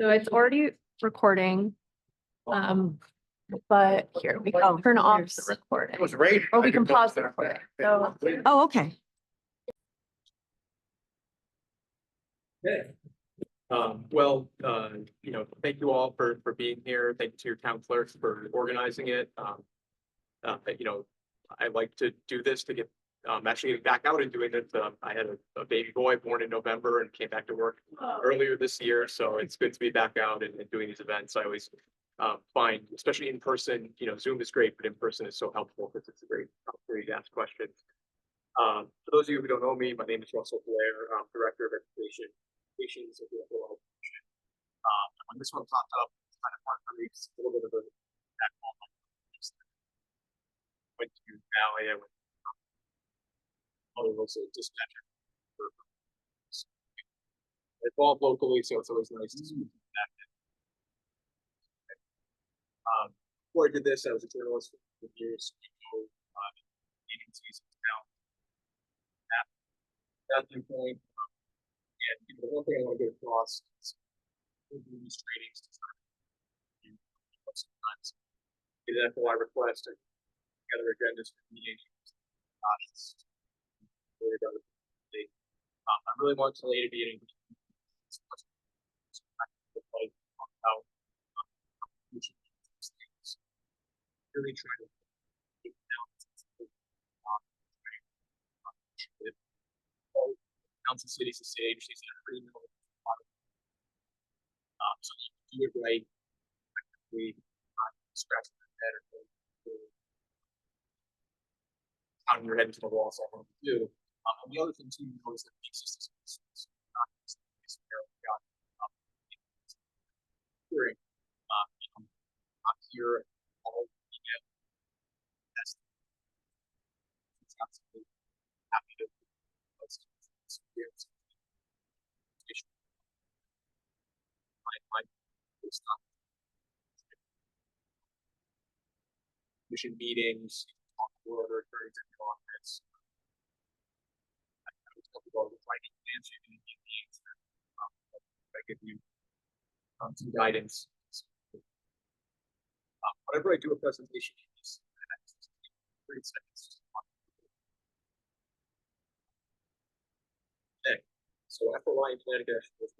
So it's already recording. But here we can turn off the recording. It was raining. Or we can pause the recording. So Oh, okay. Okay. Thank you all for being here. Thank you to your town clerks for organizing it. I like to do this to get, actually getting back out and doing it. I had a baby boy born in November and came back to work earlier this year. So it's good to be back out and doing these events. I always find, especially in person, Zoom is great, but in person is so helpful because it's a great opportunity to ask questions. For those of you who don't know me, my name is Russell Blair. I'm Director of Education of the FOL. When this one popped up, it's kind of hard for me. It's a little bit of a backbone. Went to Valley, I went was a dispatcher. Involved locally, so it's always nice to speak back. Before I did this, I was a journalist for years. Agencies now. At that point, and the one thing I want to get across is these trainings to try to sometimes get an FOI request and gather agendas for meetings. I really want to lay a meeting. Really try to keep down council cities and state agencies that are pretty minimal. So you do it right. We scratch their head or pounding your head into the wall. So I want to do. And the other thing too is that the existing hearing. I'm here all weekend. That's absolutely happy to experience. My mission meetings, order attorneys in the office. I give you some guidance. Whenever I do a presentation, it's 30 seconds. Okay. So FOI in Connecticut was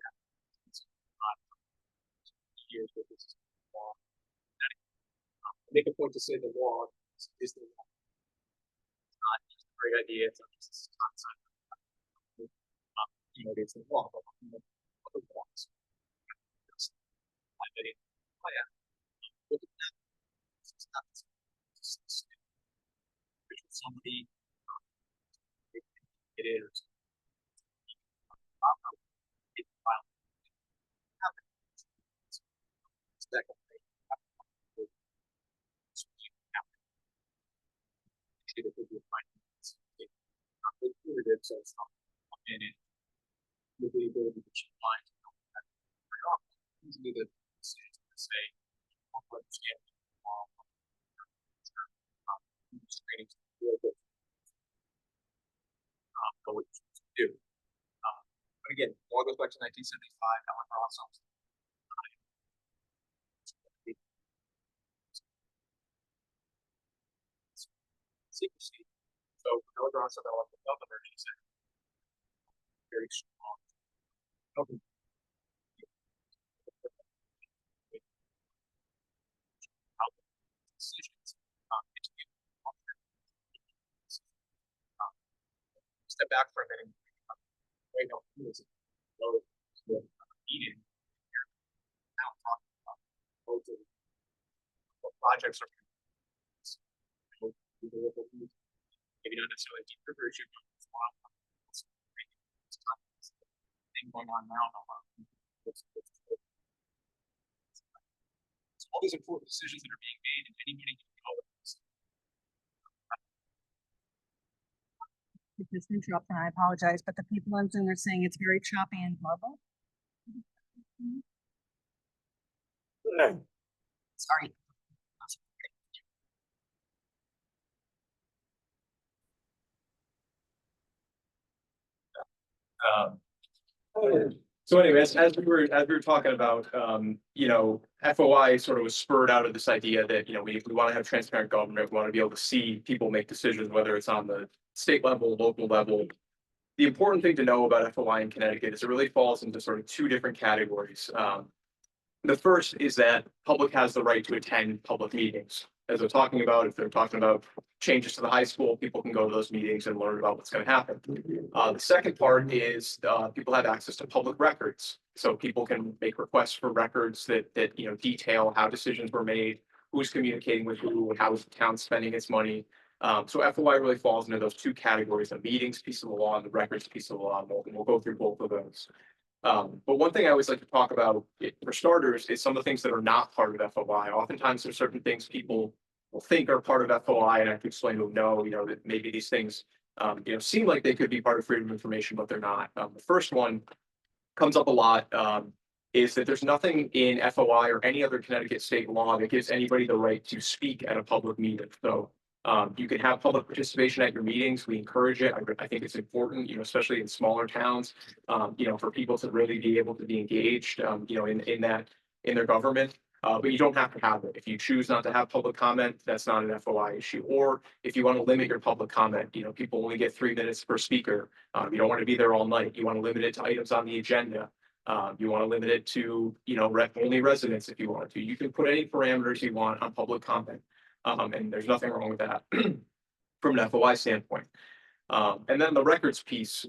years with this law. Make a point to say the law is the law. It's not just a great idea, it's not just a concept. It's the law, but other laws. Look at that. Somebody it is. So it's not in it. With the ability to find very often. Usually the decisions to say, understand training to know what you do. But again, law goes back to 1975, however awesome. Secrecy. So however awesome I want the governor, she said very strong. Okay. Decisions. Step back for a minute. Right now, who is it? So the meeting here now talking about both of what projects are maybe not necessarily deep version thing going on now. So all these important decisions that are being made, and anybody can go with this. Just interrupt, and I apologize, but the people on Zoom are saying it's very choppy and mobile. Sorry. So anyways, as we were talking about, FOI sort of was spurred out of this idea that, we want to have transparent government. We want to be able to see people make decisions, whether it's on the state level, local level. The important thing to know about FOI in Connecticut is it really falls into sort of two different categories. The first is that public has the right to attend public meetings. As they're talking about, if they're talking about changes to the high school, people can go to those meetings and learn about what's going to happen. The second part is people have access to public records. So people can make requests for records that detail how decisions were made, who's communicating with who, how is the town spending its money. So FOI really falls into those two categories: the meetings piece of the law and the records piece of the law. And we'll go through both of those. But one thing I always like to talk about, for starters, is some of the things that are not part of FOI. Oftentimes there's certain things people will think are part of FOI, and I have to explain to them, no, that maybe these things, seem like they could be part of freedom of information, but they're not. The first one comes up a lot, is that there's nothing in FOI or any other Connecticut state law that gives anybody the right to speak at a public meeting. So you can have public participation at your meetings. We encourage it. I think it's important, especially in smaller towns, for people to really be able to be engaged, in their government. But you don't have to have it. If you choose not to have public comment, that's not an FOI issue. Or if you want to limit your public comment, people only get 3 minutes per speaker. You don't want to be there all night. You want to limit it to items on the agenda. You want to limit it to, only residents if you want to. You can put any parameters you want on public comment. And there's nothing wrong with that from an FOI standpoint. And then the records piece,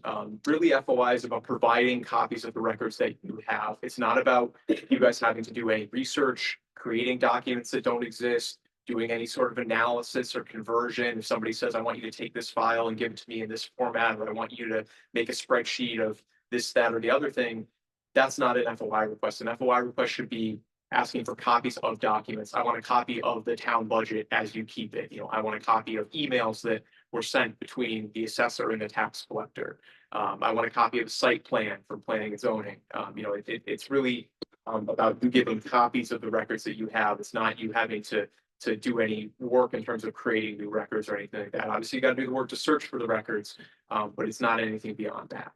really FOI is about providing copies of the records that you have. It's not about you guys having to do any research, creating documents that don't exist, doing any sort of analysis or conversion. If somebody says, I want you to take this file and give it to me in this format, or I want you to make a spreadsheet of this, that, or the other thing, that's not an FOI request. An FOI request should be asking for copies of documents. I want a copy of the town budget as you keep it. I want a copy of emails that were sent between the assessor and the tax collector. I want a copy of the site plan for planning and zoning. It's really about you giving copies of the records that you have. It's not you having to do any work in terms of creating new records or anything like that. Obviously, you got to do the work to search for the records, but it's not anything beyond that.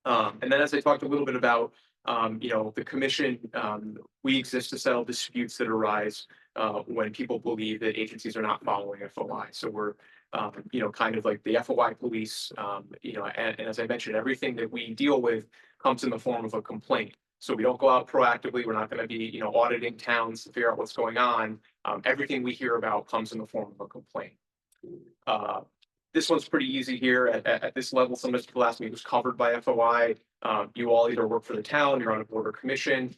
And then, as I talked a little bit about, the commission, we exist to settle disputes that arise when people believe that agencies are not following FOI. So we're, kind of like the FOI police, and as I mentioned, everything that we deal with comes in the form of a complaint. So we don't go out proactively. We're not going to be, auditing towns to figure out what's going on. Everything we hear about comes in the form of a complaint. This one's pretty easy here at this level. Some people ask me who's covered by FOI. You all either work for the town, you're on a board or commission.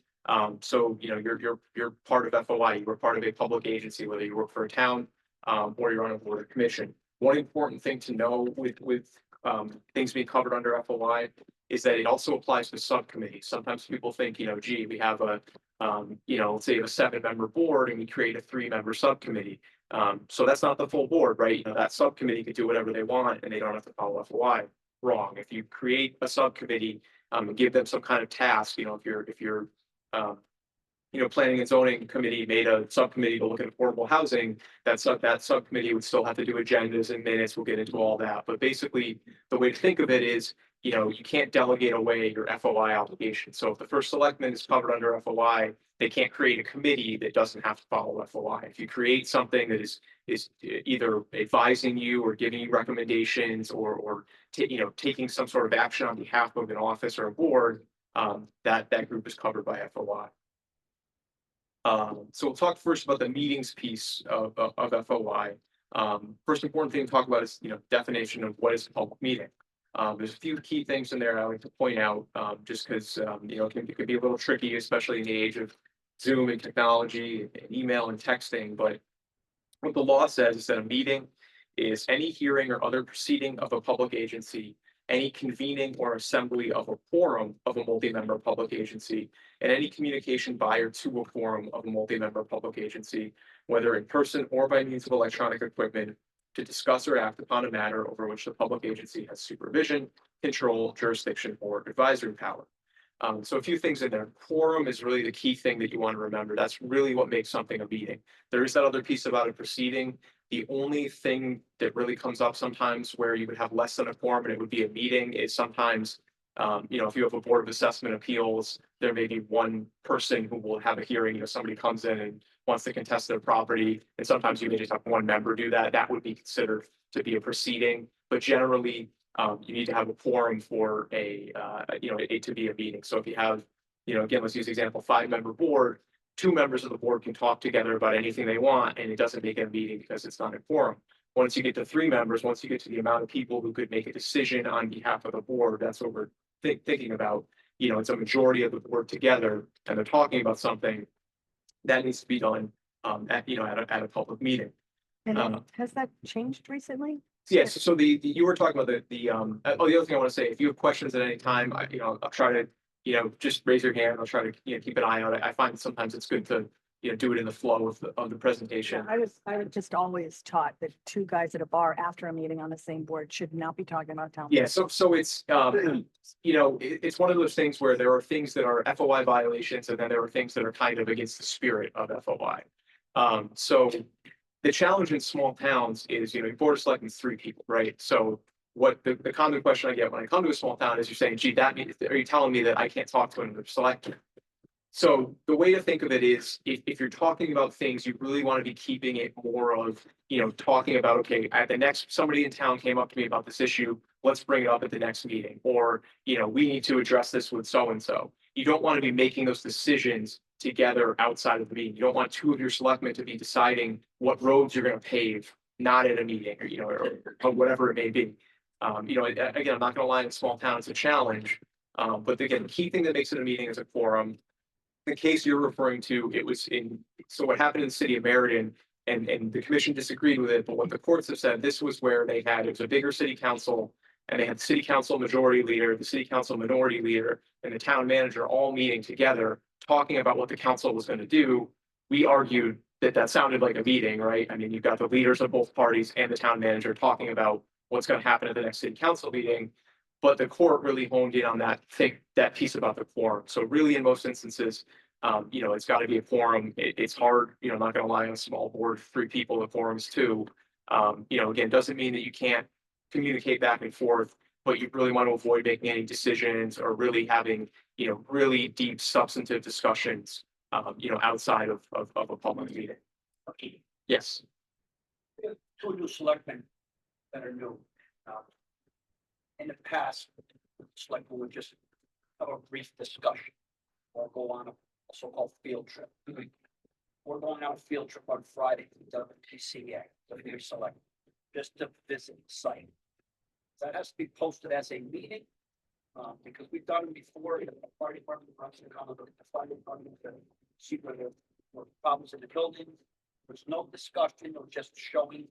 So you're part of FOI. You are part of a public agency, whether you work for a town or you're on a board or commission. One important thing to know with things being covered under FOI is that it also applies to subcommittees. Sometimes people think, gee, we have a let's say a 7-member board and we create a 3-member subcommittee. So that's not the full board, right? That subcommittee can do whatever they want and they don't have to follow FOI. Wrong. If you create a subcommittee and give them some kind of task, if you're planning and zoning committee made a subcommittee to look at affordable housing, that subcommittee would still have to do agendas and minutes. We'll get into all that. But basically, the way to think of it is, you can't delegate away your FOI obligation. So if the first selectman is covered under FOI, they can't create a committee that doesn't have to follow FOI. If you create something that is either advising you or giving you recommendations or taking some sort of action on behalf of an office or a board, that group is covered by FOI. So we'll talk first about the meetings piece of FOI. First important thing to talk about is definition of what is a public meeting. There's a few key things in there I like to point out, just because it could be a little tricky, especially in the age of Zoom and technology and email and texting. But what the law says is that a meeting is any hearing or other proceeding of a public agency, any convening or assembly of a quorum of a multi-member public agency, and any communication by or to a quorum of a multi-member public agency, whether in person or by means of electronic equipment, to discuss or act upon a matter over which the public agency has supervision, control, jurisdiction, or advisory power. So a few things in there. Quorum is really the key thing that you want to remember. That's really what makes something a meeting. There is that other piece about a proceeding. The only thing that really comes up sometimes where you would have less than a quorum and it would be a meeting is sometimes You know, if you have a Board of Assessment Appeals, there may be one person who will have a hearing, you know, somebody comes in and wants to contest their property, and sometimes you may just have one member do that, that would be considered to be a proceeding, but generally, you need to have a quorum for you know, it to be a meeting, so if you have, you know, again, let's use the example, 5-member board, 2 members of the board can talk together about anything they want, and it doesn't make it a meeting because it's not a quorum. Once you get to 3 members, once you get to the amount of people who could make a decision on behalf of the board, that's what we're thinking about. You know, it's a majority of the board together and they're talking about something that needs to be done at, you know, at a public meeting. And has that changed recently? Yes, so you were talking about the other thing I want to say, if you have questions at any time, you know, I'll try to, you know, just raise your hand. I'll try to, you know, keep an eye on it. I find sometimes it's good to, you know, do it in the flow of the presentation. I was just always taught that 2 guys at a bar after a meeting on the same board should not be talking about town. Yeah, so it's, you know, it's one of those things where there are things that are FOI violations, and then there are things that are kind of against the spirit of FOI. So the challenge in small towns is, you know, your board of selectmen is 3 people, right? So what the common question I get when I come to a small town is you're saying, gee, that means, are you telling me that I can't talk to another selectman? So the way to think of it is, if you're talking about things, you really want to be keeping it more of, you know, talking about, okay, at the next, somebody in town came up to me about this issue, let's bring it up at the next meeting, or, you know, we need to address this with so-and-so. You don't want to be making those decisions together outside of the meeting. You don't want 2 of your selectmen to be deciding what roads you're going to pave, not at a meeting, or, you know, or whatever it may be. You know, again, I'm not going to lie, in a small town, it's a challenge. But again, the key thing that makes it a meeting is a quorum. The case you're referring to, it was so what happened in the city of Meriden, and the commission disagreed with it, but what the courts have said, this was where it was a bigger city council, and they had the city council majority leader, the city council minority leader, and the town manager all meeting together, talking about what the council was going to do. We argued that sounded like a meeting, right? I mean, you've got the leaders of both parties and the town manager talking about what's going to happen at the next city council meeting. But the court really honed in on that piece about the quorum. So really, in most instances, you know, it's got to be a quorum. It's hard, you know, I'm not going to lie, on a small board, 3 people, the quorum's 2. You know, again, doesn't mean that you can't communicate back and forth, but you really want to avoid making any decisions or really having, you know, really deep substantive discussions, you know, outside of a public meeting. Yes. 2 new selectmen that are new. In the past, selectmen would just have a brief discussion or go on a so-called field trip. We're going on a field trip on Friday to the WTCA, the new select, just to visit the site. That has to be posted as a meeting, because we've done it before. The fire department runs to come, look at the fire department to see where there were problems in the building. There's no discussion or just showing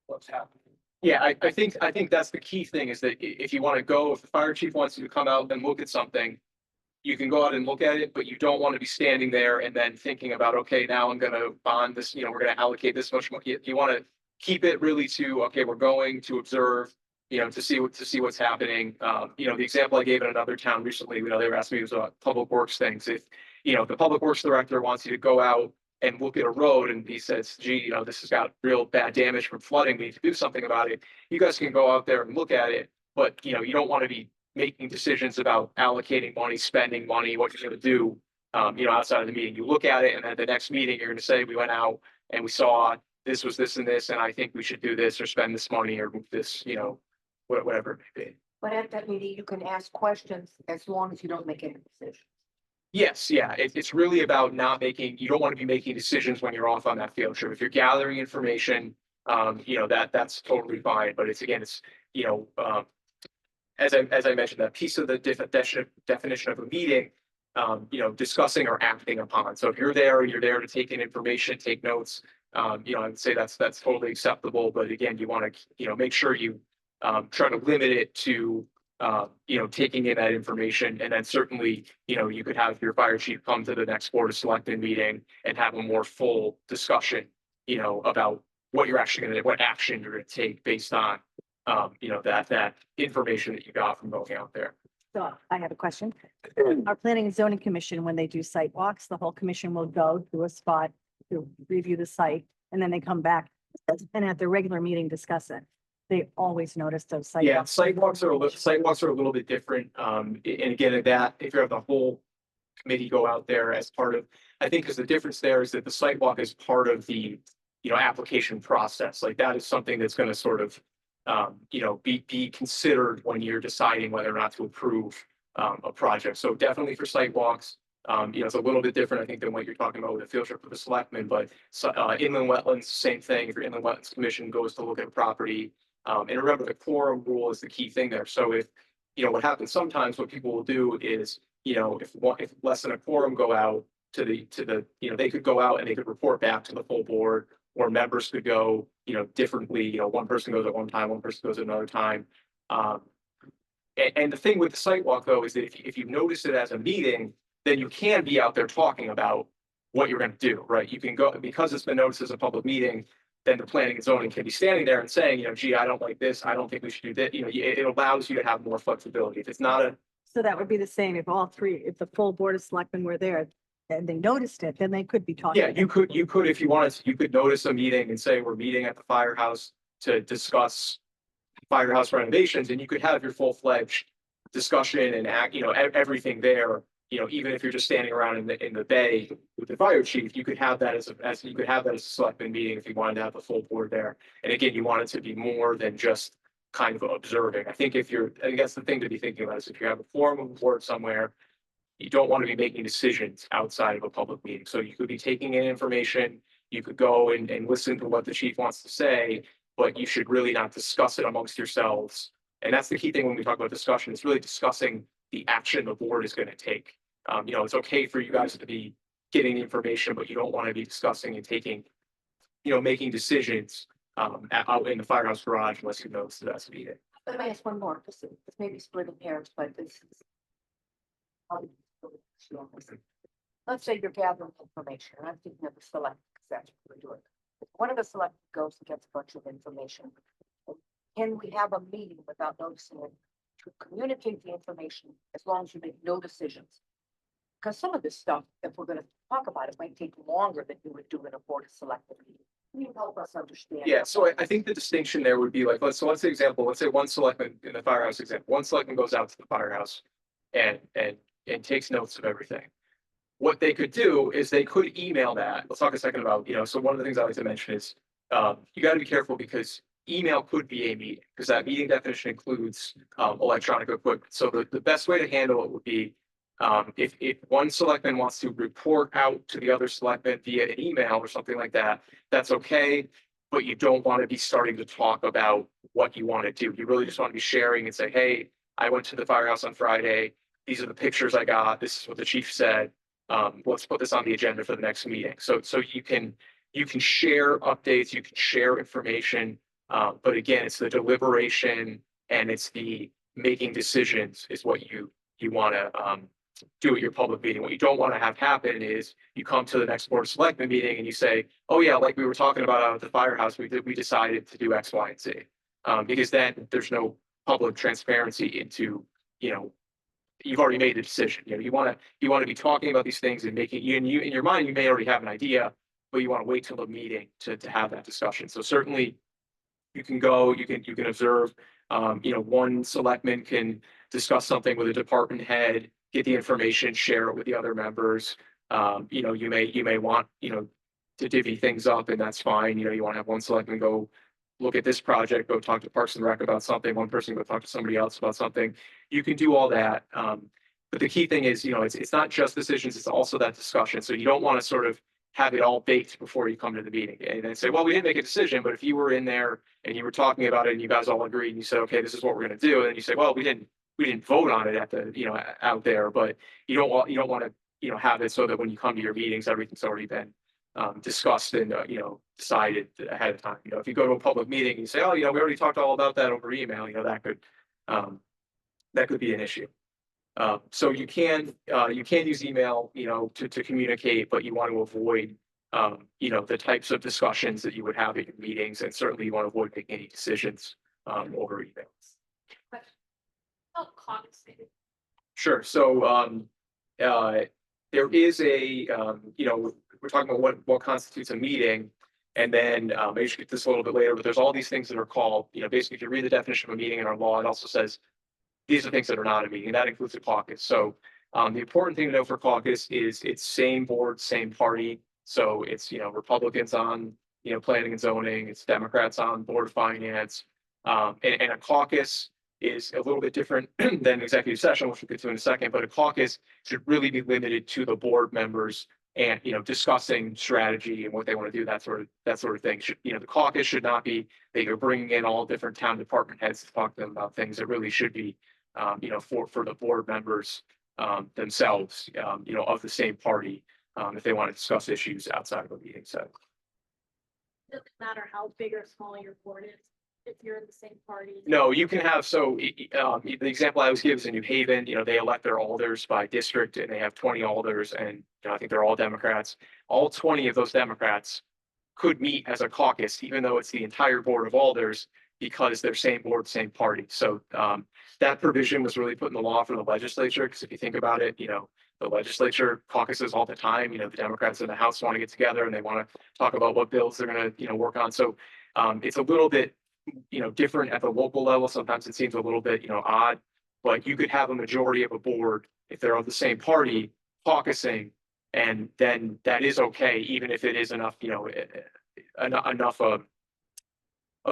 what's happening. Yeah, I think that's the key thing, is that if you want to go, if the fire chief wants you to come out and look at something, you can go out and look at it, but you don't want to be standing there and then thinking about, okay, now I'm going to bond this, you know, we're going to allocate this much money. You want to keep it really to, okay, we're going to observe, you know, to see what's happening. You know, the example I gave in another town recently, you know, they were asking me, it was about public works things. If, you know, the public works director wants you to go out and look at a road and he says, gee, you know, this has got real bad damage from flooding, we need to do something about it. You guys can go out there and look at it, but, you know, you don't want to be making decisions about allocating money, spending money, what you're going to do, you know, outside of the meeting. You look at it, and at the next meeting, you're going to say, we went out and we saw this was this and this, and I think we should do this or spend this money or move this, you know, whatever it may be. But at that meeting, you can ask questions as long as you don't make any decisions. Yes, yeah, it's really about you don't want to be making decisions when you're off on that field trip. If you're gathering information, you know, that's totally fine, but it's, you know, as I mentioned, that piece of the definition of a meeting, you know, discussing or acting upon. So if you're there and you're there to take in information, take notes, you know, I would say that's totally acceptable. But again, you want to, you know, make sure you try to limit it to, you know, taking in that information. And then certainly, you know, you could have your fire chief come to the next board of selectmen meeting and have a more full discussion, you know, about what you're actually going to, what action you're going to take based on, you know, that information that you got from going out there. So I have a question. Our planning and zoning commission, when they do site walks, the whole commission will go to a spot to review the site, and then they come back and at their regular meeting discuss it. they always notice those site. Yeah, walks. sidewalks are a little bit different. And again, that if you have the whole committee go out there as part of, I think, because the difference there is that the sidewalk is part of the, application process. Like that is something that's going to sort of, be considered when you're deciding whether or not to approve a project. So definitely for sidewalks. It's a little bit different, I think, than what you're talking about with a field trip with the selectmen, but inland wetlands, same thing. If your inland wetlands commission goes to look at a property, and remember the quorum rule is the key thing there. So if, what happens sometimes, what people will do is, if less than a quorum go out to the, they could go out and they could report back to the full board, or members could go, differently. One person goes at one time, one person goes at another time. And the thing with the site walk though, is that if you notice it as a meeting, then you can be out there talking about what you're going to do, right? You can go, because it's been noticed as a public meeting, then the planning and zoning can be standing there and saying, gee, I don't like this. I don't think we should do that. It allows you to have more flexibility. If it's not a, So that would be the same if all three, if the full board of selectmen were there and they noticed it, then they could be talking. yeah, you could, if you wanted to, you could notice a meeting and say, we're meeting at the firehouse to discuss firehouse renovations, and you could have your full-fledged discussion and act, everything there. Even if you're just standing around in the bay with the fire chief, you could have that as you could have that as a selectman meeting if you wanted to have the full board there. And again, you want it to be more than just kind of observing. I think that's the thing to be thinking about is if you have a forum of the board somewhere, you don't want to be making decisions outside of a public meeting. So you could be taking in information, you could go and listen to what the chief wants to say, but you should really not discuss it amongst yourselves. And that's the key thing when we talk about discussion, it's really discussing the action the board is going to take. It's okay for you guys to be getting information, but you don't want to be discussing and taking, making decisions out in the firehouse garage unless you know it's the best meeting. Let me ask one more, this may be splitting hairs, but this is. Let's say you're gathering information, and I'm thinking of the select, because that's what we're doing. One of the select goes and gets a bunch of information. Can we have a meeting without noticing it to communicate the information as long as you make no decisions? Because some of this stuff, if we're gonna talk about it, might take longer than you would do in a board of selectmen meeting. Can you help us understand? Yeah, so I think the distinction there would be like, let's say example, let's say one selectman in the firehouse example, one selectman goes out to the firehouse and takes notes of everything. What they could do is they could email that. Let's talk a second about, so one of the things I like to mention is you got to be careful because email could be a meeting because that meeting definition includes electronic equipment. So the best way to handle it would be if one selectman wants to report out to the other selectman via an email or something like that, that's okay. But you don't want to be starting to talk about what you want to do. You really just want to be sharing and say, hey, I went to the firehouse on Friday. These are the pictures I got. This is what the chief said. Let's put this on the agenda for the next meeting. So you can share updates, you can share information. But again, it's the deliberation and it's the making decisions is what you want to do at your public meeting. What you don't want to have happen is you come to the next board of selectmen meeting and you say, oh yeah, like we were talking about out at the firehouse, we decided to do X, Y, and Z. Because then there's no public transparency into, you've already made a decision. You want to be talking about these things and making you in your mind, you may already have an idea, but you want to wait till the meeting to have that discussion. So certainly you can go, you can observe, one selectman can discuss something with a department head, get the information, share it with the other members. You may want, to divvy things up and that's fine. You want to have one selectman go look at this project, go talk to Parks and Rec about something, one person go talk to somebody else about something. You can do all that. But the key thing is, it's not just decisions, it's also that discussion. So you don't want to sort of have it all baked before you come to the meeting and then say, well, we didn't make a decision, but if you were in there and you were talking about it and you guys all agreed and you said, okay, this is what we're going to do. And then you say, well, we didn't vote on it at the, out there, but you don't want to, have it so that when you come to your meetings, everything's already been discussed and, decided ahead of time. If you go to a public meeting and you say, oh, we already talked all about that over email, that could be an issue. So you can use email, to communicate, but you want to avoid, the types of discussions that you would have at your meetings, and certainly you want to avoid making any decisions over email. Sure. So there is a, we're talking about what constitutes a meeting. And then, I should get this a little bit later, but there's all these things that are called, basically, if you read the definition of a meeting in our law, it also says these are things that are not a meeting. That includes a caucus. So, the important thing to know for caucus is it's same board, same party. So it's, Republicans on, planning and zoning, it's Democrats on board of finance. And a caucus is a little bit different than executive session, which we'll get to in a second, but a caucus should really be limited to the board members and, discussing strategy and what they want to do, that sort of thing. The caucus should not be that you're bringing in all different town department heads to talk to them about things. It really should be, for the board members, themselves, of the same party, if they want to discuss issues outside of a meeting. So. Doesn't matter how big or small your board is, if you're in the same party. No, you can have, the example I always give is in New Haven, they elect their alders by district and they have 20 alders and I think they're all Democrats. All 20 of those Democrats could meet as a caucus, even though it's the entire board of alders, because they're same board, same party. So that provision was really put in the law for the legislature, because if you think about it, the legislature caucuses all the time. The Democrats in the House want to get together and they want to talk about what bills they're going to, work on. So it's a little bit different at the local level. Sometimes it seems a little bit, odd, but you could have a majority of a board if they're of the same party caucusing, and then that is okay, even if it is enough, enough of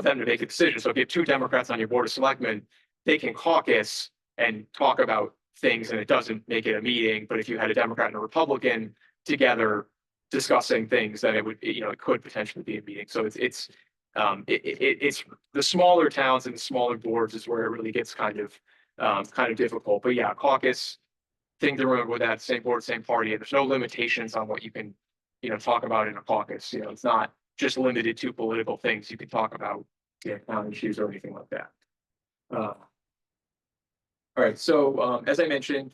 them to make a decision. So if you have two Democrats on your board of selectmen, they can caucus and talk about things and it doesn't make it a meeting. But if you had a Democrat and a Republican together discussing things, then it would, it could potentially be a meeting. So it's the smaller towns and the smaller boards is where it really gets kind of difficult. But yeah, caucus, thing to remember with that, same board, same party, and there's no limitations on what you can, talk about in a caucus. It's not just limited to political things. You can talk about town issues or anything like that. All right, so as I mentioned,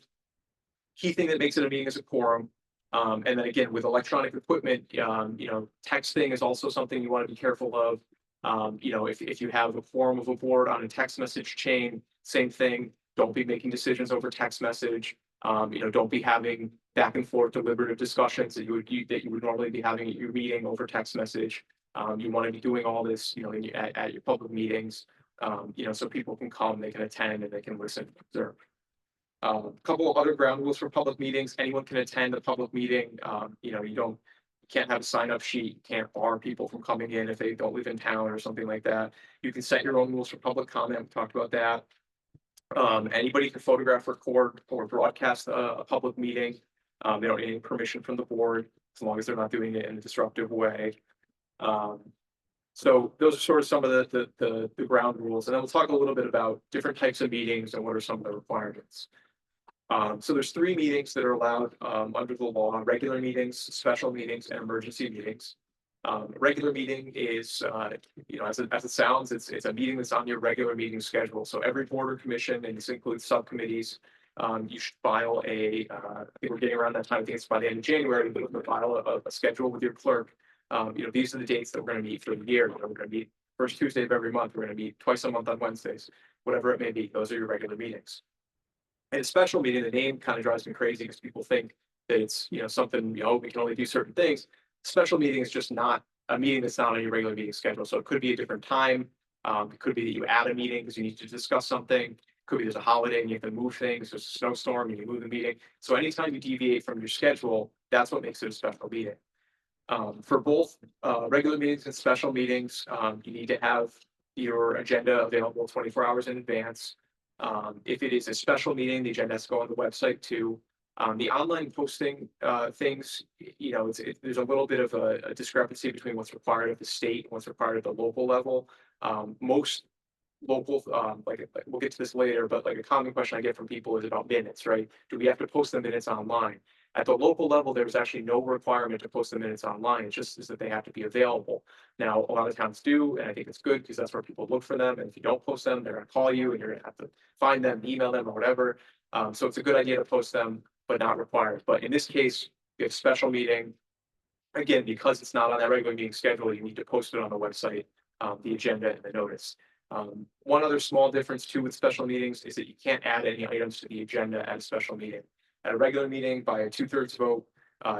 key thing that makes it a meeting is a quorum. And then again, with electronic equipment, texting is also something you want to be careful of. If you have a quorum of a board on a text message chain, same thing. Don't be making decisions over text message. Don't be having back and forth deliberative discussions that you would normally be having at your meeting over text message. You want to be doing all this, at your public meetings, so people can come, they can attend, and they can listen, observe. A couple of other ground rules for public meetings. Anyone can attend a public meeting. You can't have a sign-up sheet. You can't bar people from coming in if they don't live in town or something like that. You can set your own rules for public comment. We talked about that. Anybody can photograph, record, or broadcast a public meeting. They don't need any permission from the board, as long as they're not doing it in a disruptive way. So those are sort of some of the ground rules, and then we'll talk a little bit about different types of meetings and what are some of the requirements. So there's 3 meetings that are allowed under the law: regular meetings, special meetings, and emergency meetings. Regular meeting is, as it sounds, it's a meeting that's on your regular meeting schedule. So every board or commission, and this includes subcommittees, you should file I think we're getting around that time. I think it's by the end of January, but we'll file a schedule with your clerk. These are the dates that we're going to meet for the year. We're going to meet first Tuesday of every month. We're going to meet twice a month on Wednesdays, whatever it may be. Those are your regular meetings. And a special meeting, the name kind of drives me crazy because people think that it's, something, we can only do certain things. Special meeting is just not a meeting that's not on your regular meeting schedule. So it could be a different time. It could be that you add a meeting because you need to discuss something. It could be there's a holiday and you have to move things. There's a snowstorm and you move the meeting. So anytime you deviate from your schedule, that's what makes it a special meeting. For both regular meetings and special meetings, you need to have your agenda available 24 hours in advance. If it is a special meeting, the agenda has to go on the website too. The online posting things, there's a little bit of a discrepancy between what's required at the state and what's required at the local level. Most local, we'll get to this later, but like a common question I get from people is about minutes, right? Do we have to post the minutes online? At the local level, there's actually no requirement to post the minutes online. It's just is that they have to be available. Now, a lot of towns do, and I think it's good because that's where people look for them. And if you don't post them, they're going to call you and you're going to have to find them, email them, or whatever. So it's a good idea to post them, but not required. But in this case, we have a special meeting. Again, because it's not on that regular meeting schedule, you need to post it on the website, the agenda and the notice. One other small difference too with special meetings is that you can't add any items to the agenda at a special meeting. At a regular meeting, by a 2/3 vote,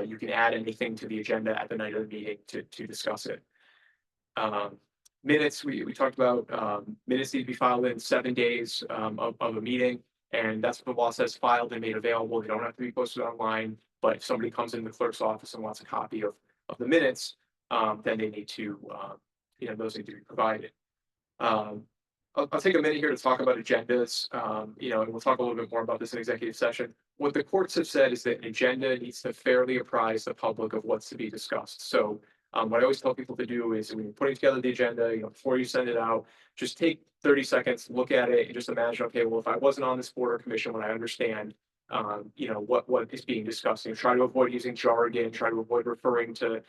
you can add anything to the agenda at the night of the meeting to discuss it. Minutes, we talked about, minutes need to be filed in 7 days, of a meeting. And that's what the law says, filed and made available. They don't have to be posted online, but if somebody comes in the clerk's office and wants a copy of the minutes, then they need to, those need to be provided. I'll take a minute here to talk about agendas, and we'll talk a little bit more about this in executive session. What the courts have said is that an agenda needs to fairly apprise the public of what's to be discussed. So what I always tell people to do is when you're putting together the agenda, before you send it out, just take 30 seconds, look at it and just imagine, okay, well, if I wasn't on this board or commission, would I understand, what is being discussed? Try to avoid using jargon, try to avoid referring to,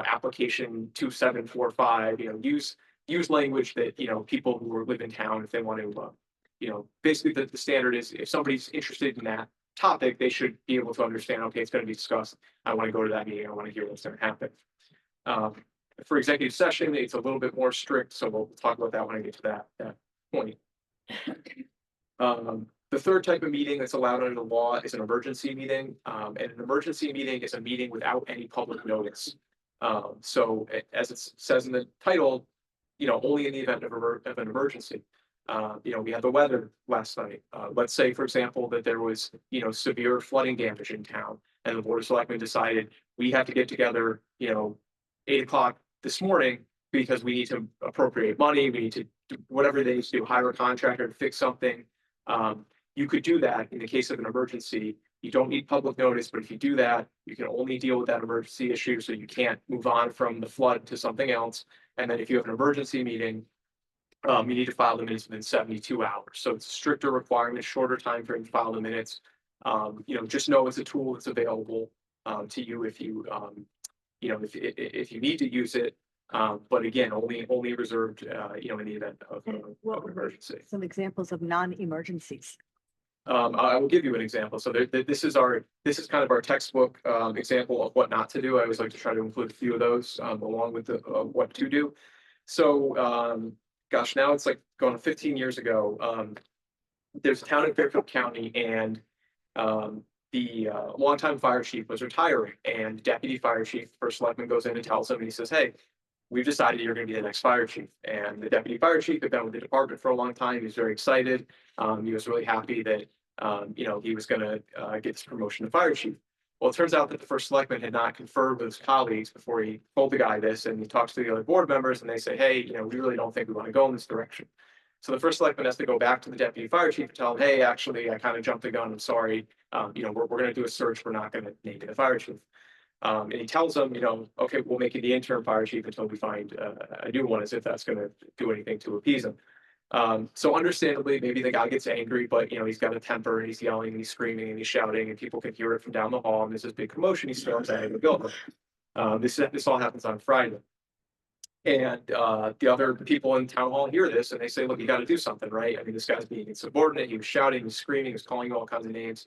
application 2745, use language that, people who live in town, if they want to, basically the standard is if somebody's interested in that topic, they should be able to understand, okay, it's going to be discussed. I want to go to that meeting. I want to hear what's going to happen. For executive session, it's a little bit more strict, so we'll talk about that when I get to that point. The third type of meeting that's allowed under the law is an emergency meeting. And an emergency meeting is a meeting without any public notice. So as it says in the title, only in the event of an emergency. We had the weather last night. Let's say, for example, that there was, severe flooding damage in town and the Board of Selectmen decided we have to get together, 8 o'clock this morning because we need to appropriate money. We need to do whatever they need to do, hire a contractor to fix something. You could do that in the case of an emergency. You don't need public notice, but if you do that, you can only deal with that emergency issue. So you can't move on from the flood to something else. And then if you have an emergency meeting, you need to file the minutes within 72 hours. So it's a stricter requirement, shorter time frame to file the minutes. Just know it's a tool that's available to you if you, if you need to use it. But again, only reserved, in the event of And what an would emergency. some examples of non-emergencies? I will give you an example. So this is kind of our textbook example of what not to do. I always like to try to include a few of those along with the what to do. So gosh, now it's like going 15 years ago. There's a town in Fairfield County, and the longtime fire chief was retiring, and deputy fire chief, first selectman, goes in and tells him, and he says, "Hey, we've decided you're going to be the next fire chief." And the deputy fire chief had been with the department for a long time. He was very excited. He was really happy that, he was going to get this promotion to fire chief. Well, it turns out that the first selectman had not conferred with his colleagues before he told the guy this, and he talks to the other board members and they say, "Hey, we really don't think we want to go in this direction." So the first selectman has to go back to the deputy fire chief and tell him, "Hey, actually, I kind of jumped the gun. I'm sorry. We're going to do a search. We're not going to name the fire chief." And he tells them, "Okay, we'll make you the interim fire chief until we find a new one," as if that's going to do anything to appease him. So understandably, maybe the guy gets angry, but he's got a temper and he's yelling and he's screaming and he's shouting and people can hear it from down the hall. And there's this big commotion. He storms out of the building. This all happens on Friday. And the other people in town hall hear this and they say, "Look, you got to do something, right? I mean, this guy's being insubordinate. He was shouting, he was screaming, he was calling you all kinds of names."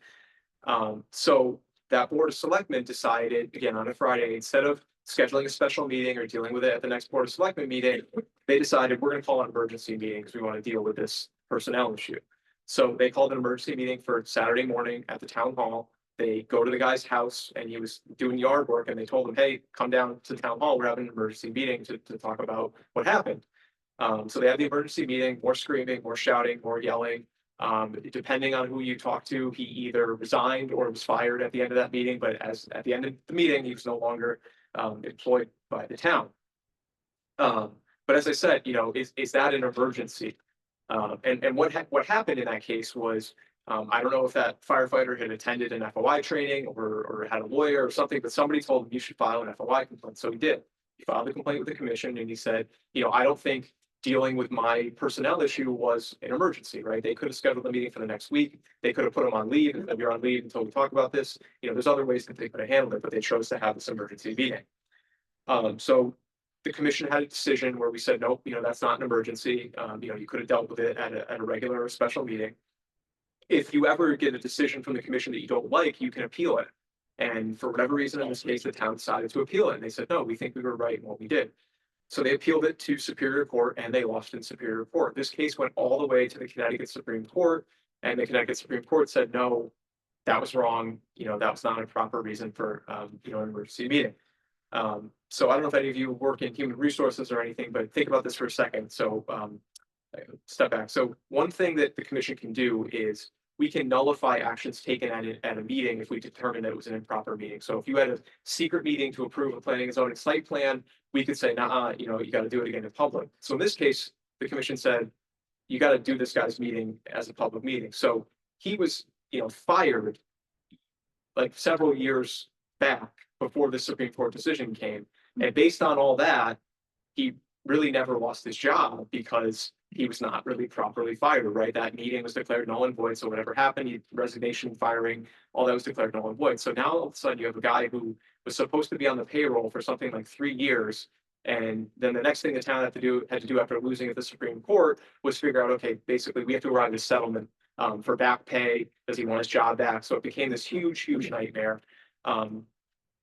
So that board of selectmen decided, again, on a Friday, instead of scheduling a special meeting or dealing with it at the next board of selectmen meeting, they decided we're going to call an emergency meeting because we want to deal with this personnel issue. So they called an emergency meeting for Saturday morning at the town hall. They go to the guy's house and he was doing yard work and they told him, "Hey, come down to the town hall. We're having an emergency meeting to talk about what happened." So they had the emergency meeting, more screaming, more shouting, more yelling. Depending on who you talk to, he either resigned or was fired at the end of that meeting. But at the end of the meeting, he was no longer employed by the town. But as I said, is that an emergency? And what happened in that case was, I don't know if that firefighter had attended an FOI training or had a lawyer or something, but somebody told him you should file an FOI complaint. So he did. He filed a complaint with the commission and he said, "I don't think dealing with my personnel issue was an emergency," right? They could have scheduled a meeting for the next week. They could have put him on leave and said, "You're on leave until we talk about this." There's other ways that they could have handled it, but they chose to have this emergency meeting. So the commission had a decision where we said, "Nope, that's not an emergency. You could have dealt with it at a regular or special meeting." If you ever get a decision from the commission that you don't like, you can appeal it. And for whatever reason, in this case, the town decided to appeal it. And they said, "No, we think we were right in what we did." So they appealed it to Superior Court and they lost in Superior Court. This case went all the way to the Connecticut Supreme Court, and the Connecticut Supreme Court said, "No, that was wrong. That was not a proper reason for, an emergency meeting." So I don't know if any of you work in human resources or anything, but think about this for a second. So, step back. So one thing that the commission can do is we can nullify actions taken at a meeting if we determine that it was an improper meeting. So if you had a secret meeting to approve a planning and zoning site plan, we could say, nah, you know, you got to do it again in public. So in this case, the commission said, you got to do this guy's meeting as a public meeting. So he was, you know, fired like several years back before the Supreme Court decision came. And based on all that, he really never lost his job because he was not really properly fired, right? That meeting was declared null and void. So whatever happened, resignation, firing, all that was declared null and void. So now all of a sudden you have a guy who was supposed to be on the payroll for something like 3 years. And then the next thing the town had to do after losing at the Supreme Court was figure out, okay, basically we have to arrive at a settlement for back pay. Does he want his job back? So it became this huge nightmare. And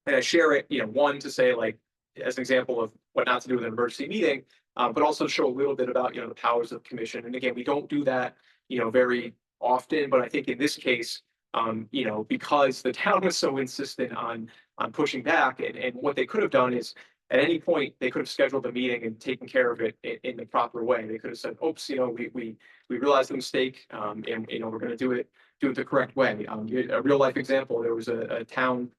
I share it, you know, one to say like, as an example of what not to do with an emergency meeting, but also show a little bit about, you know, the powers of the commission. And again, we don't do that, you know, very often, but I think in this case, you know, because the town was so insistent on pushing back, and what they could have done is at any point, they could have scheduled a meeting and taken care of it in the proper way. They could have said, oops, you know, we realized the mistake, and, you know, we're going to do it the correct way. A real life example, there was a town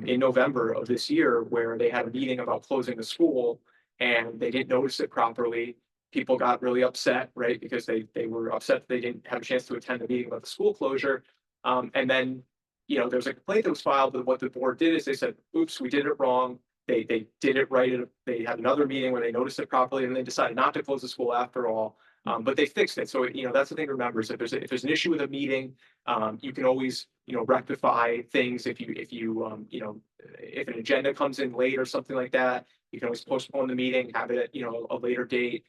in November of this year where they had a meeting about closing the school and they didn't notice it properly. People got really upset, right? Because they were upset that they didn't have a chance to attend the meeting about the school closure. And then, you know, there was a complaint that was filed, but what the board did is they said, oops, we did it wrong. They did it right. They had another meeting where they noticed it properly and they decided not to close the school after all. But they fixed it. So, you know, that's the thing to remember is if there's an issue with a meeting, you can always, you know, rectify things if you you know, if an agenda comes in late or something like that, you can always postpone the meeting, have it at, you know, a later date.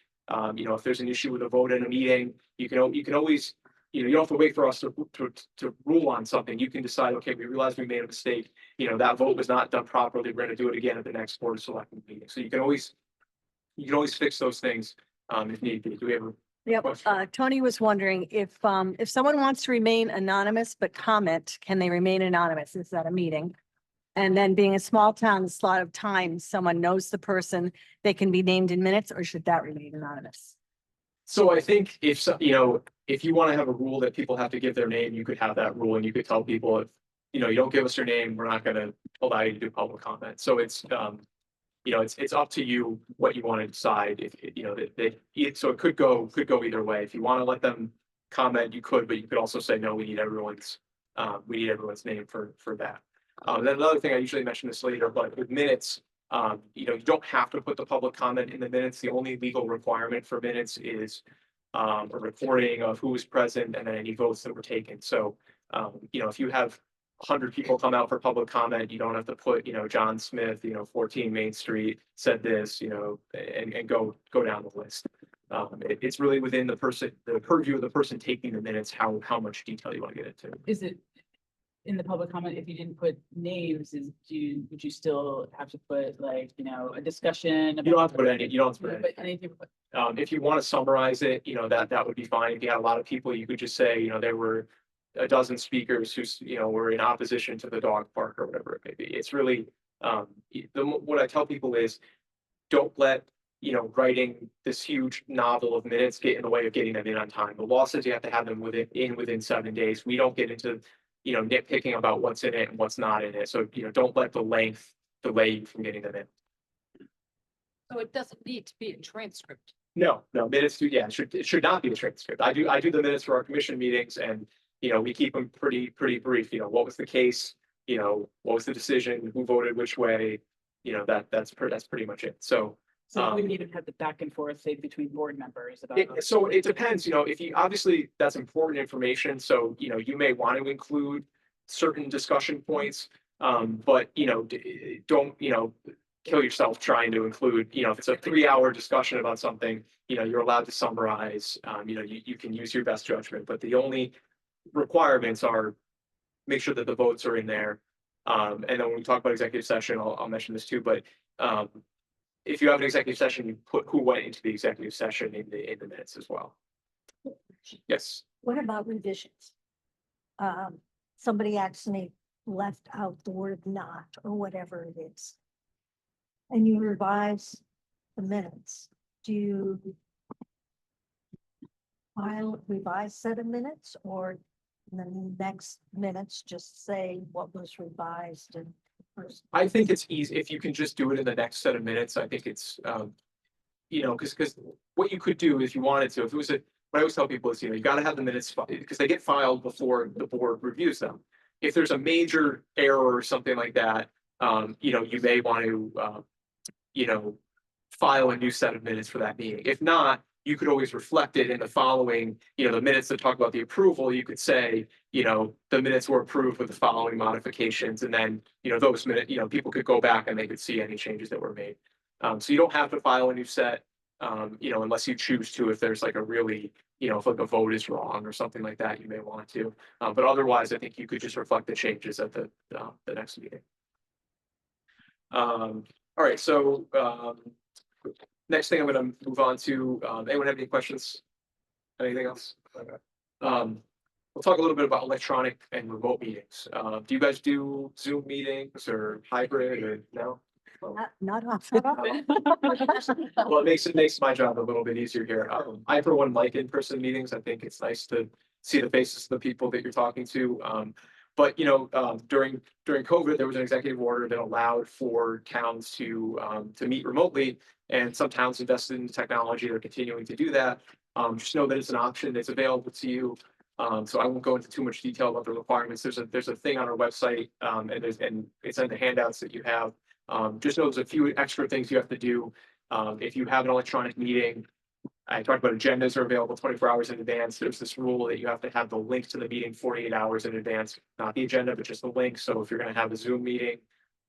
You know, if there's an issue with a vote in a meeting, you can always, you know, you don't have to wait for us to rule on something. You can decide, okay, we realized we made a mistake. You know, that vote was not done properly. We're going to do it again at the next board of selectmen meeting. So you can always fix those things if need be. Do we have a Yep, question? Tony was wondering if someone wants to remain anonymous but comment, can they remain anonymous? Is that a meeting? And then being a small town, there's a lot of times someone knows the person, they can be named in minutes, or should that remain anonymous? So I think you know, if you want to have a rule that people have to give their name, you could have that rule and you could tell people if, you know, you don't give us your name, we're not going to allow you to do public comment. So it's, you know, it's up to you what you want to decide. If, you know, so it could go either way. If you want to let them comment, you could, but you could also say, no, we need everyone's name for that. Then another thing, I usually mention this later, but with minutes, you know, you don't have to put the public comment in the minutes. The only legal requirement for minutes is a recording of who was present and then any votes that were taken. So, you know, if you have 100 people come out for public comment, you don't have to put, you know, John Smith, you know, 14 Main Street said this, you know, and go down the list. It's really within the purview of the person taking the minutes, how much detail you want to get into. Is it in the public comment, if you didn't put names, would you still have to put like, you know, a discussion? You don't have to put any, you don't have to put But anything. anything, If you want to summarize it, you know, that would be fine. If you had a lot of people, you could just say, you know, there were a dozen speakers who, you know, were in opposition to the dog park or whatever it may be. It's really, what I tell people is don't let, you know, writing this huge novel of minutes get in the way of getting them in on time. The law says you have to have them within 7 days. We don't get into, you know, nitpicking about what's in it and what's not in it. So, you know, don't let the length delay you from getting them in. So it doesn't need to be a transcript. No, minutes do, yeah, it should not be a transcript. I do the minutes for our commission meetings and, you know, we keep them pretty brief. You know, what was the case? You know, what was the decision? Who voted which way? You know, that's pretty much it. So. so we wouldn't even have the back and forth, say, between board members about. So it depends, you know, if you, obviously, that's important information, so, you know, you may want to include certain discussion points. But, you know, don't, you know, kill yourself trying to include, you know, if it's a 3-hour discussion about something, you know, you're allowed to summarize, you know, you can use your best judgment, but the only requirements are make sure that the votes are in there. And then when we talk about executive session, I'll mention this too, but, if you have an executive session, you put who went into the executive session in the minutes as well. Yes. What about revisions? Somebody actually left out the word not or whatever it is. and you revise the minutes, do you file revise set of minutes, or in the next minutes just say what was revised and first? I think it's easy, if you can just do it in the next set of minutes, I think it's, because what you could do if you wanted to, if it was what I always tell people is, you gotta have the minutes, because they get filed before the board reviews them. If there's a major error or something like that, you may want to, file a new set of minutes for that meeting. If not, you could always reflect it in the following, the minutes that talk about the approval, you could say, the minutes were approved with the following modifications, and then, those minutes, people could go back and they could see any changes that were made. So you don't have to file a new set, unless you choose to, if there's like a really, if like a vote is wrong or something like that, you may want to. But otherwise, I think you could just reflect the changes at the next meeting. All right, so, next thing I'm gonna move on to, anyone have any questions? Anything else? Okay. We'll talk a little bit about electronic and remote meetings. Do you guys do Zoom meetings or hybrid or no? Not often. Well, it makes my job a little bit easier here. I, for one, like in-person meetings. I think it's nice to see the faces of the people that you're talking to. But during COVID, there was an executive order that allowed for towns to meet remotely, and some towns invested in technology. They're continuing to do that. Just know that it's an option that's available to you. So I won't go into too much detail about the requirements. There's a thing on our website, and it's in the handouts that you have. Just know there's a few extra things you have to do. If you have an electronic meeting, I talked about agendas are available 24 hours in advance. There's this rule that you have to have the link to the meeting 48 hours in advance, not the agenda, but just the link. So if you're going to have a Zoom meeting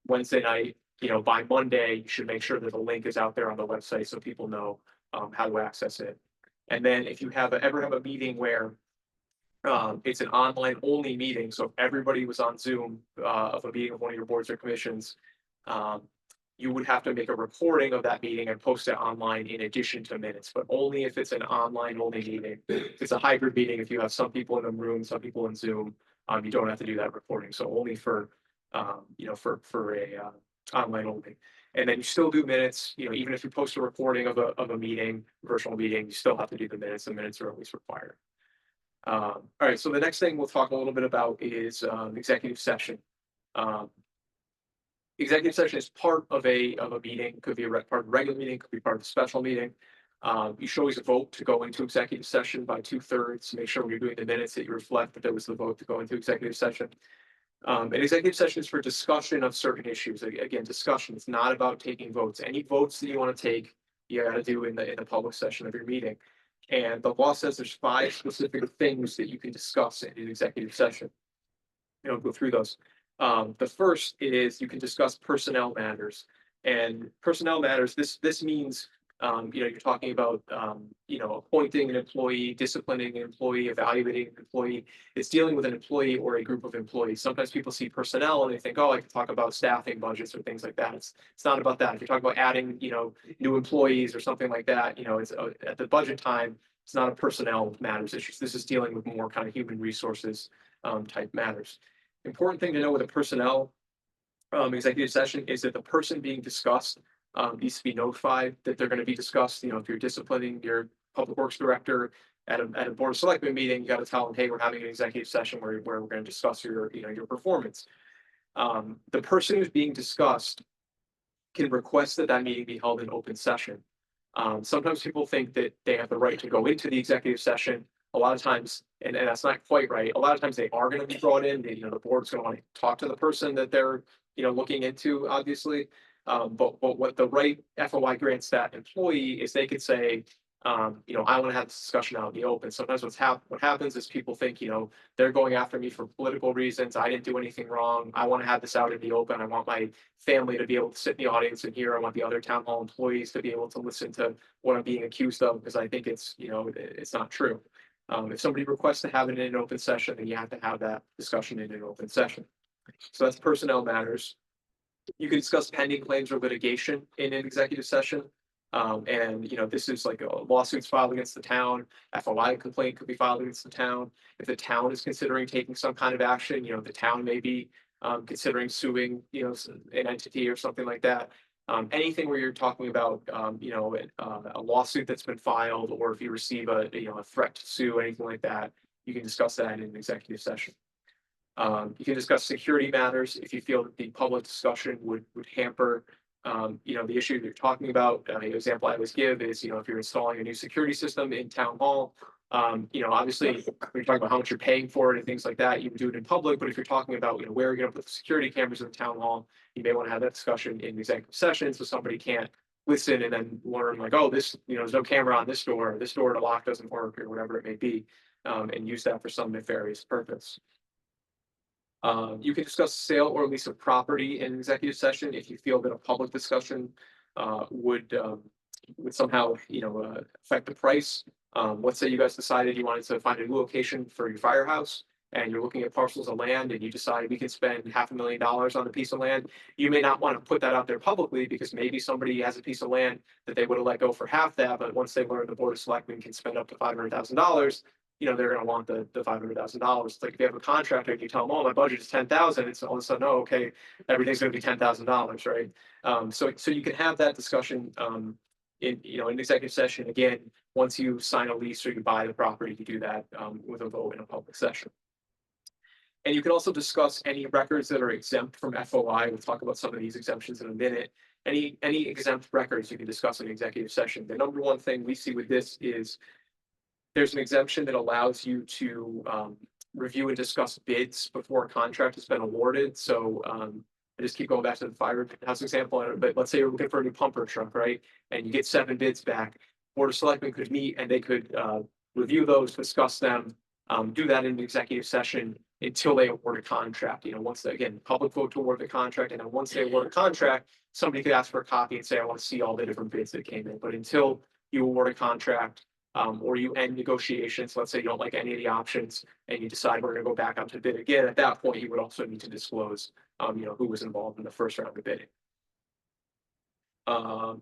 Wednesday night, by Monday, you should make sure that the link is out there on the website so people know how to access it. And then if you ever have a meeting where it's an online only meeting, so if everybody was on Zoom of a meeting of one of your boards or commissions, you would have to make a recording of that meeting and post it online in addition to minutes, but only if it's an online only meeting. If it's a hybrid meeting, if you have some people in the room, some people in Zoom, you don't have to do that recording. So only for for a online only. And then you still do minutes, even if you post a recording of a meeting, virtual meeting, you still have to do the minutes. The minutes are always required. All right, so the next thing we'll talk a little bit about is executive session. Executive session is part of a meeting, could be part of a regular meeting, could be part of a special meeting. You should always vote to go into executive session by 2/3. Make sure when you're doing the minutes that you reflect that there was the vote to go into executive session. An executive session is for discussion of certain issues. Again, discussion. It's not about taking votes. Any votes that you want to take, you got to do in the public session of your meeting. And the law says there's 5 specific things that you can discuss in an executive session. Go through those. The first is you can discuss personnel matters, and personnel matters. This means you're talking about appointing an employee, disciplining an employee, evaluating an employee. It's dealing with an employee or a group of employees. Sometimes people see personnel and they think, oh, I can talk about staffing budgets or things like that. It's not about that. If you're talking about adding new employees or something like that, it's at the budget time. It's not a personnel matters issue. This is dealing with more kind of human resources type matters. Important thing to know with a personnel executive session is that the person being discussed needs to be notified that they're going to be discussed. If you're disciplining your public works director at a board of selectmen meeting, you got to tell them, hey, we're having an executive session where we're going to discuss your performance. The person who's being discussed can request that meeting be held in open session. Sometimes people think that they have the right to go into the executive session. A lot of times, and that's not quite right. A lot of times they are going to be brought in. The board's going to want to talk to the person that they're looking into, obviously. But what the right FOI grants that employee is they could say, I want to have this discussion out in the open. Sometimes what happens is people think, they're going after me for political reasons. I didn't do anything wrong. I want to have this out in the open. I want my family to be able to sit in the audience and hear. I want the other town hall employees to be able to listen to what I'm being accused of, because I think it's not true. If somebody requests to have it in an open session, then you have to have that discussion in an open session. So that's personnel matters. You can discuss pending claims or litigation in an executive session. And this is like a lawsuits filed against the town. FOI complaint could be filed against the town. If the town is considering taking some kind of action, the town may be considering suing, an entity or something like that. Anything where you're talking about, a lawsuit that's been filed, or if you receive a threat to sue, anything like that, you can discuss that in an executive session. You can discuss security matters if you feel that the public discussion would hamper, the issue that you're talking about. An example I always give is, if you're installing a new security system in town hall, obviously, when you're talking about how much you're paying for it and things like that, you can do it in public. But if you're talking about, where you're going to put the security cameras in the town hall, you may want to have that discussion in executive session, so somebody can't listen and then learn like, oh, there's no camera on this door, the lock doesn't work, or whatever it may be, and use that for some nefarious purpose. You can discuss sale or lease of property in executive session if you feel that a public discussion would somehow, affect the price. Let's say you guys decided you wanted to find a new location for your firehouse, and you're looking at parcels of land, and you decide we can spend $500,000 on a piece of land. You may not want to put that out there publicly, because maybe somebody has a piece of land that they would have let go for half that, but once they learn the Board of Selectmen can spend up to $500,000, they're going to want the $500,000. It's like if you have a contractor and you tell them, oh, my budget is 10,000, it's all of a sudden, oh, okay, everything's going to be $10,000, right? So you can have that discussion in executive session. Again, once you sign a lease or you buy the property, you do that with a vote in a public session. And you can also discuss any records that are exempt from FOI. We'll talk about some of these exemptions in a minute. Any exempt records you can discuss in executive session. The number one thing we see with this is there's an exemption that allows you to review and discuss bids before a contract has been awarded. So I just keep going back to the firehouse example, but let's say you're looking for a new pumper truck, right? And you get 7 bids back. Board of Selectmen could meet and they could review those, discuss them, do that in the executive session until they award a contract. Once again, public vote to award the contract, and then once they award a contract, somebody could ask for a copy and say, I want to see all the different bids that came in. But until you award a contract, or you end negotiations, let's say you don't like any of the options and you decide we're going to go back out to bid again, at that point, you would also need to disclose, who was involved in the first round of bidding.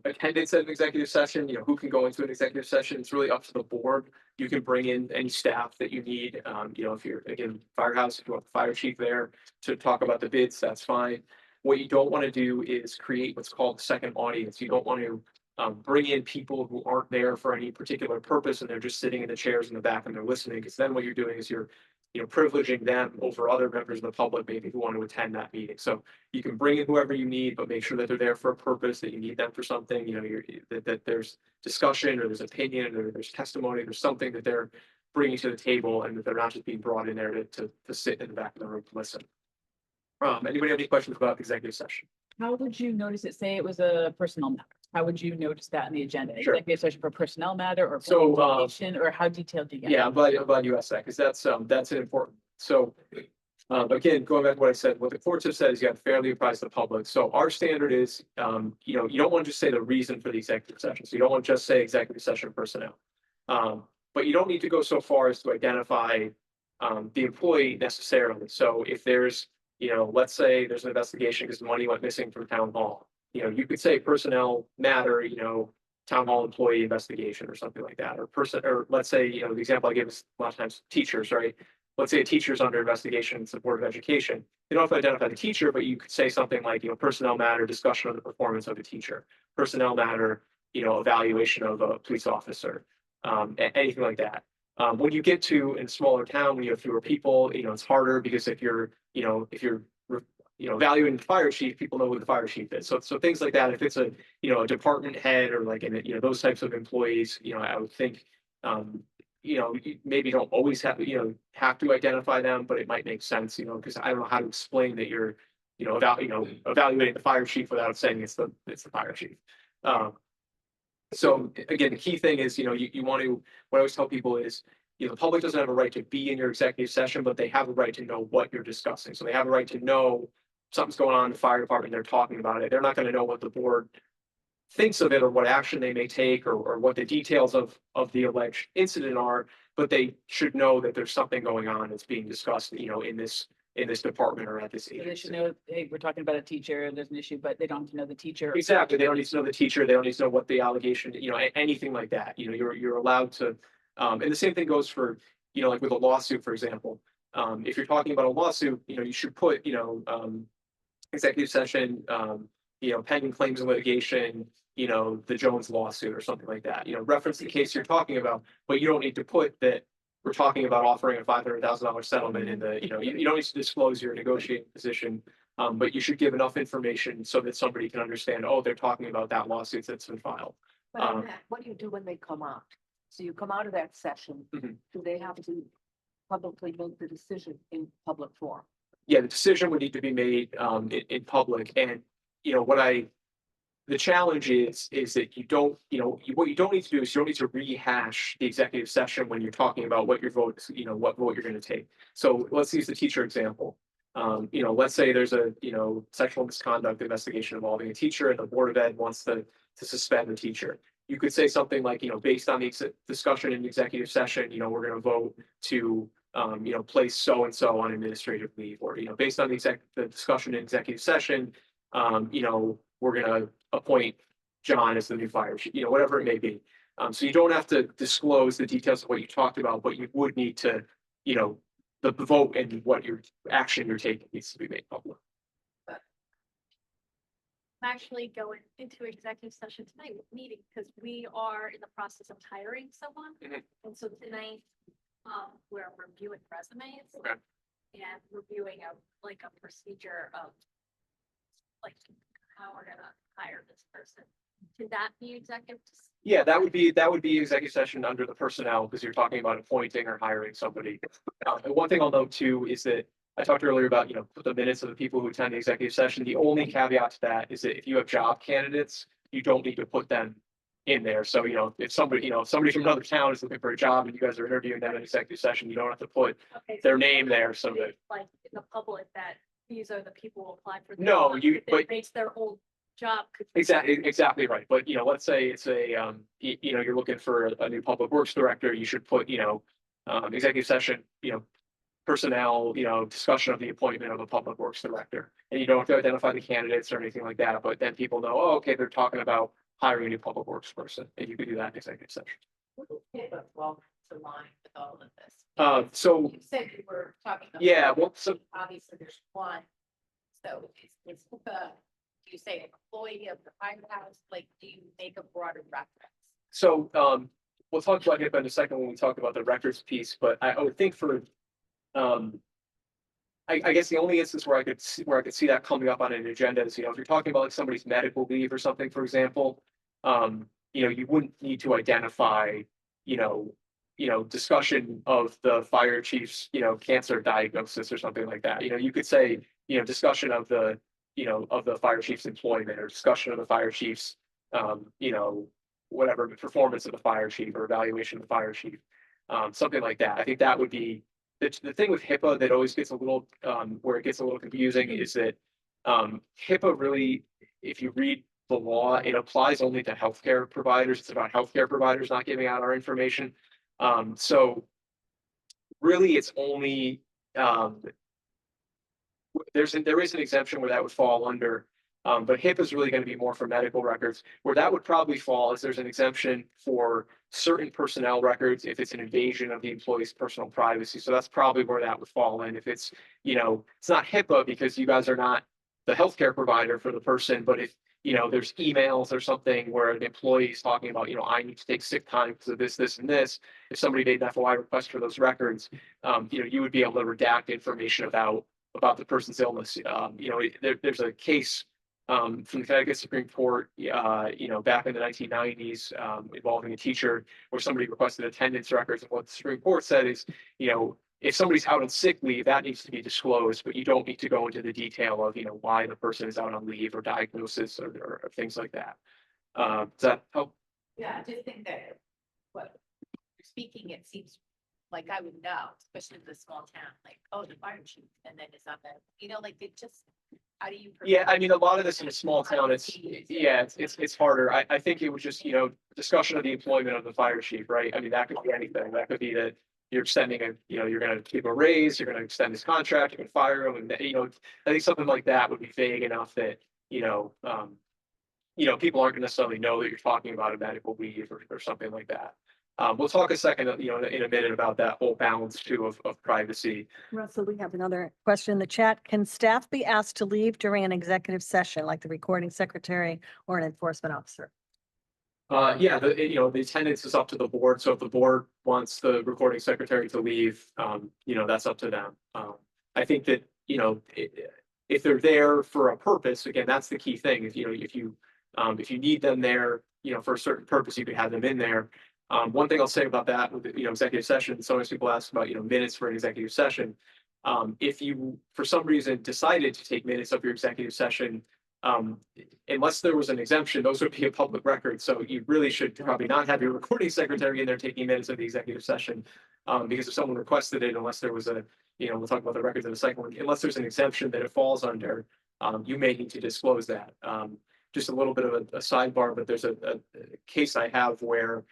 Attendance at an executive session, who can go into an executive session, it's really up to the board. You can bring in any staff that you need. If you're, again, firehouse, if you want the fire chief there to talk about the bids, that's fine. What you don't want to do is create what's called a second audience. You don't want to bring in people who aren't there for any particular purpose and they're just sitting in the chairs in the back and they're listening, because then what you're doing is you're privileging them over other members of the public maybe who want to attend that meeting. So you can bring in whoever you need, but make sure that they're there for a purpose, that you need them for something, that there's discussion or there's opinion or there's testimony, there's something that they're bringing to the table, and that they're not just being brought in there to sit in the back of the room to listen. Anybody have any questions about the executive session? How would you notice it? Say it was a personnel matter. How would you notice that in the agenda? Sure. Executive session for personnel matter or So, litigation, or how detailed do you get? Yeah, I'm glad you asked that, because that's an important. So again, going back to what I said, what the courts have said is you have to fairly apprise the public. So our standard is, you don't want to just say the reason for the executive session. So you don't want to just say executive session personnel. But you don't need to go so far as to identify the employee necessarily. So if there's, let's say there's an investigation because money went missing from town hall. You could say personnel matter, town hall employee investigation or something like that, or let's say, the example I give is a lot of times teachers, right? Let's say a teacher's under investigation in support of education. You don't have to identify the teacher, but you could say something like, personnel matter, discussion of the performance of the teacher, personnel matter, evaluation of a police officer, anything like that. When you get to in a smaller town, when you have fewer people, it's harder, because if you're evaluating the fire chief, people know who the fire chief is. So things like that. If it's a department head or like those types of employees, I would think you maybe don't always have to identify them, but it might make sense, because I don't know how to explain that you're evaluating the fire chief without saying it's the fire chief. So again, the key thing is, you want to, what I always tell people is, the public doesn't have a right to be in your executive session, but they have a right to know what you're discussing. So they have a right to know something's going on in the fire department, they're talking about it. They're not going to know what the board thinks of it or what action they may take or what the details of the alleged incident are, but they should know that there's something going on that's being discussed, in this department or at this So they agency. should know, hey, we're talking about a teacher, there's an issue, but they don't have to know the teacher. Exactly. They don't need to know the teacher. They don't need to know what the allegation, anything like that. You're allowed to, and the same thing goes for, like with a lawsuit, for example. If you're talking about a lawsuit, you should put, executive session, pending claims and litigation, the Jones lawsuit or something like that, reference the case you're talking about, but you don't need to put that we're talking about offering a $500,000 settlement in the, you don't need to disclose your negotiating position. But you should give enough information so that somebody can understand, oh, they're talking about that lawsuit that's been filed. But on that, what do you do when they come out? So you come out of that session, Mhm. do they have to publicly make the decision in public forum? Yeah, the decision would need to be made in public, and the challenge is that you don't, what you don't need to do is you don't need to rehash the executive session when you're talking about what your vote, what vote you're going to take. So let's use the teacher example. Let's say there's a, sexual misconduct investigation involving a teacher and the Board of Ed wants to suspend the teacher. You could say something like, based on the discussion in the executive session, we're going to vote to, place so-and-so on administrative leave, or, based on the discussion in executive session, we're going to appoint John as the new fire chief, whatever it may be. So you don't have to disclose the details of what you talked about, but you would need to, the vote and what your action you're taking needs to be made public. I'm actually going into executive session tonight with meeting because we are in the process of hiring someone. Mhm. And so tonight, we're reviewing resumes. Okay. And reviewing a procedure of like how we're gonna hire this person. Could that be executive? Yeah, that would be executive session under the personnel, because you're talking about appointing or hiring somebody. And one thing I'll note too is that I talked earlier about, the minutes of the people who attend the executive session. The only caveat to that is that if you have job candidates, you don't need to put them in there. So, if somebody from another town is looking for a job and you guys are interviewing them in executive session, you don't have to put Okay, so their name there so that. like in the public that these are the people who applied for. the No, job, you- if it but- makes their old job. could- Exactly right. But, let's say it's you're looking for a new public works director, you should put, executive session, personnel, discussion of the appointment of a public works director. And you don't have to identify the candidates or anything like that, but then people know, oh, okay, they're talking about hiring a new public works person, and you could do that in executive session. Well, to line with all of this. So, You said you were talking. about- yeah, well, so, Obviously, there's one. So it's do you say employee of the firehouse? Like, do you make a broader reference? So, we'll talk about HIPAA in a second when we talk about the records piece, but I would think for, I guess the only instance where I could see that coming up on an agenda is, if you're talking about like somebody's medical leave or something, for example, you wouldn't need to identify, discussion of the fire chief's, cancer diagnosis or something like that. You could say, discussion of the, of the fire chief's employment, or discussion of the fire chief's, whatever, the performance of the fire chief or evaluation of the fire chief, something like that. I think that would be the thing with HIPAA that always gets a little, where it gets a little confusing is that HIPAA really, if you read the law, it applies only to healthcare providers. It's about healthcare providers not giving out our information. So really, it's only there is an exemption where that would fall under. But HIPAA is really going to be more for medical records. Where that would probably fall is there's an exemption for certain personnel records if it's an invasion of the employee's personal privacy. So that's probably where that would fall in. If it's, it's not HIPAA because you guys are not the healthcare provider for the person, but if, there's emails or something where an employee is talking about, I need to take sick time because of this, this, and this. If somebody made an FOI request for those records, you would be able to redact information about the person's illness. There's a case from the Connecticut Supreme Court, back in the 1990s, involving a teacher where somebody requested attendance records. And what the Supreme Court said is, if somebody's out on sick leave, that needs to be disclosed, but you don't need to go into the detail of, why the person is out on leave or diagnosis or things like that. Does that help? Yeah, I just think that what you're speaking, it seems like I would know, especially in the small town, like, oh, the fire chief, and then it's on the, like it just, how do you? Yeah, I mean, a lot of this in a small town, it's harder. I think it was just, discussion of the employment of the fire chief, right? I mean, that could be anything. That could be that you're extending you're gonna give a raise, you're gonna extend his contract, you can fire him, and I think something like that would be vague enough that, people aren't gonna necessarily know that you're talking about a medical leave or something like that. We'll talk a second, in a minute about that whole balance too of privacy. Russell, we have another question in the chat. Can staff be asked to leave during an executive session, like the recording secretary or an enforcement officer? Yeah, the attendance is up to the board. So if the board wants the recording secretary to leave, that's up to them. I think that, if they're there for a purpose, again, that's the key thing. If you need them there, for a certain purpose, you could have them in there. One thing I'll say about that with, executive session, sometimes people ask about, minutes for an executive session. If you, for some reason, decided to take minutes of your executive session, unless there was an exemption, those would be a public record. So you really should probably not have your recording secretary in there taking minutes of the executive session. Because if someone requested it, unless there was we'll talk about the records in a second, unless there's an exemption that it falls under, you may need to disclose that. Just a little bit of a sidebar, but there's a case I have where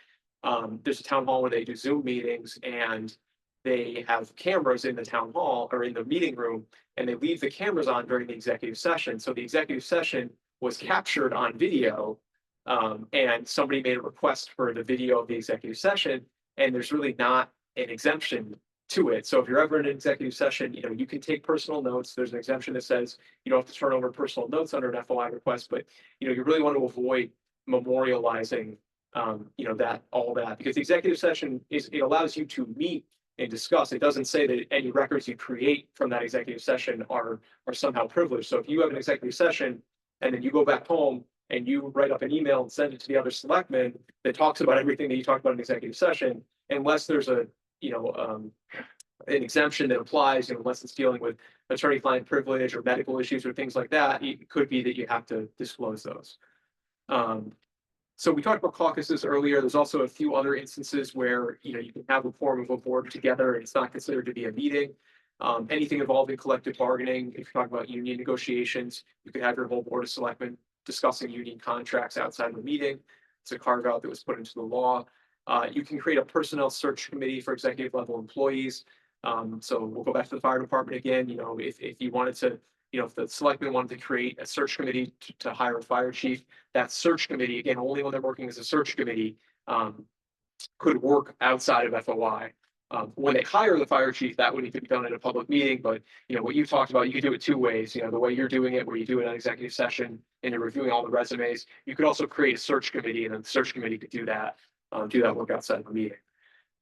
there's a town hall where they do Zoom meetings and they have cameras in the town hall or in the meeting room, and they leave the cameras on during the executive session. So the executive session was captured on video, and somebody made a request for the video of the executive session, and there's really not an exemption to it. So if you're ever in an executive session, you can take personal notes. There's an exemption that says you don't have to turn over personal notes under an FOI request, but you really want to avoid memorializing all that, because the executive session it allows you to meet and discuss. It doesn't say that any records you create from that executive session are somehow privileged. So if you have an executive session and then you go back home and you write up an email and send it to the other selectmen that talks about everything that you talked about in executive session, unless there's an exemption that applies, unless it's dealing with attorney-client privilege or medical issues or things like that, it could be that you have to disclose those. So we talked about caucuses earlier. There's also a few other instances where, you can have a form of a board together and it's not considered to be a meeting. Anything involving collective bargaining, if you're talking about union negotiations, you could have your whole board of selectmen discussing union contracts outside of the meeting. It's a carve out that was put into the law. You can create a personnel search committee for executive level employees. So we'll go back to the fire department again. If you wanted to, if the selectmen wanted to create a search committee to hire a fire chief, that search committee, again, only when they're working as a search committee, could work outside of FOI. When they hire the fire chief, that would need to be done in a public meeting. But what you talked about, you could do it two ways. The way you're doing it, where you do it on executive session and you're reviewing all the resumes, you could also create a search committee, and then the search committee could do that work outside of the meeting.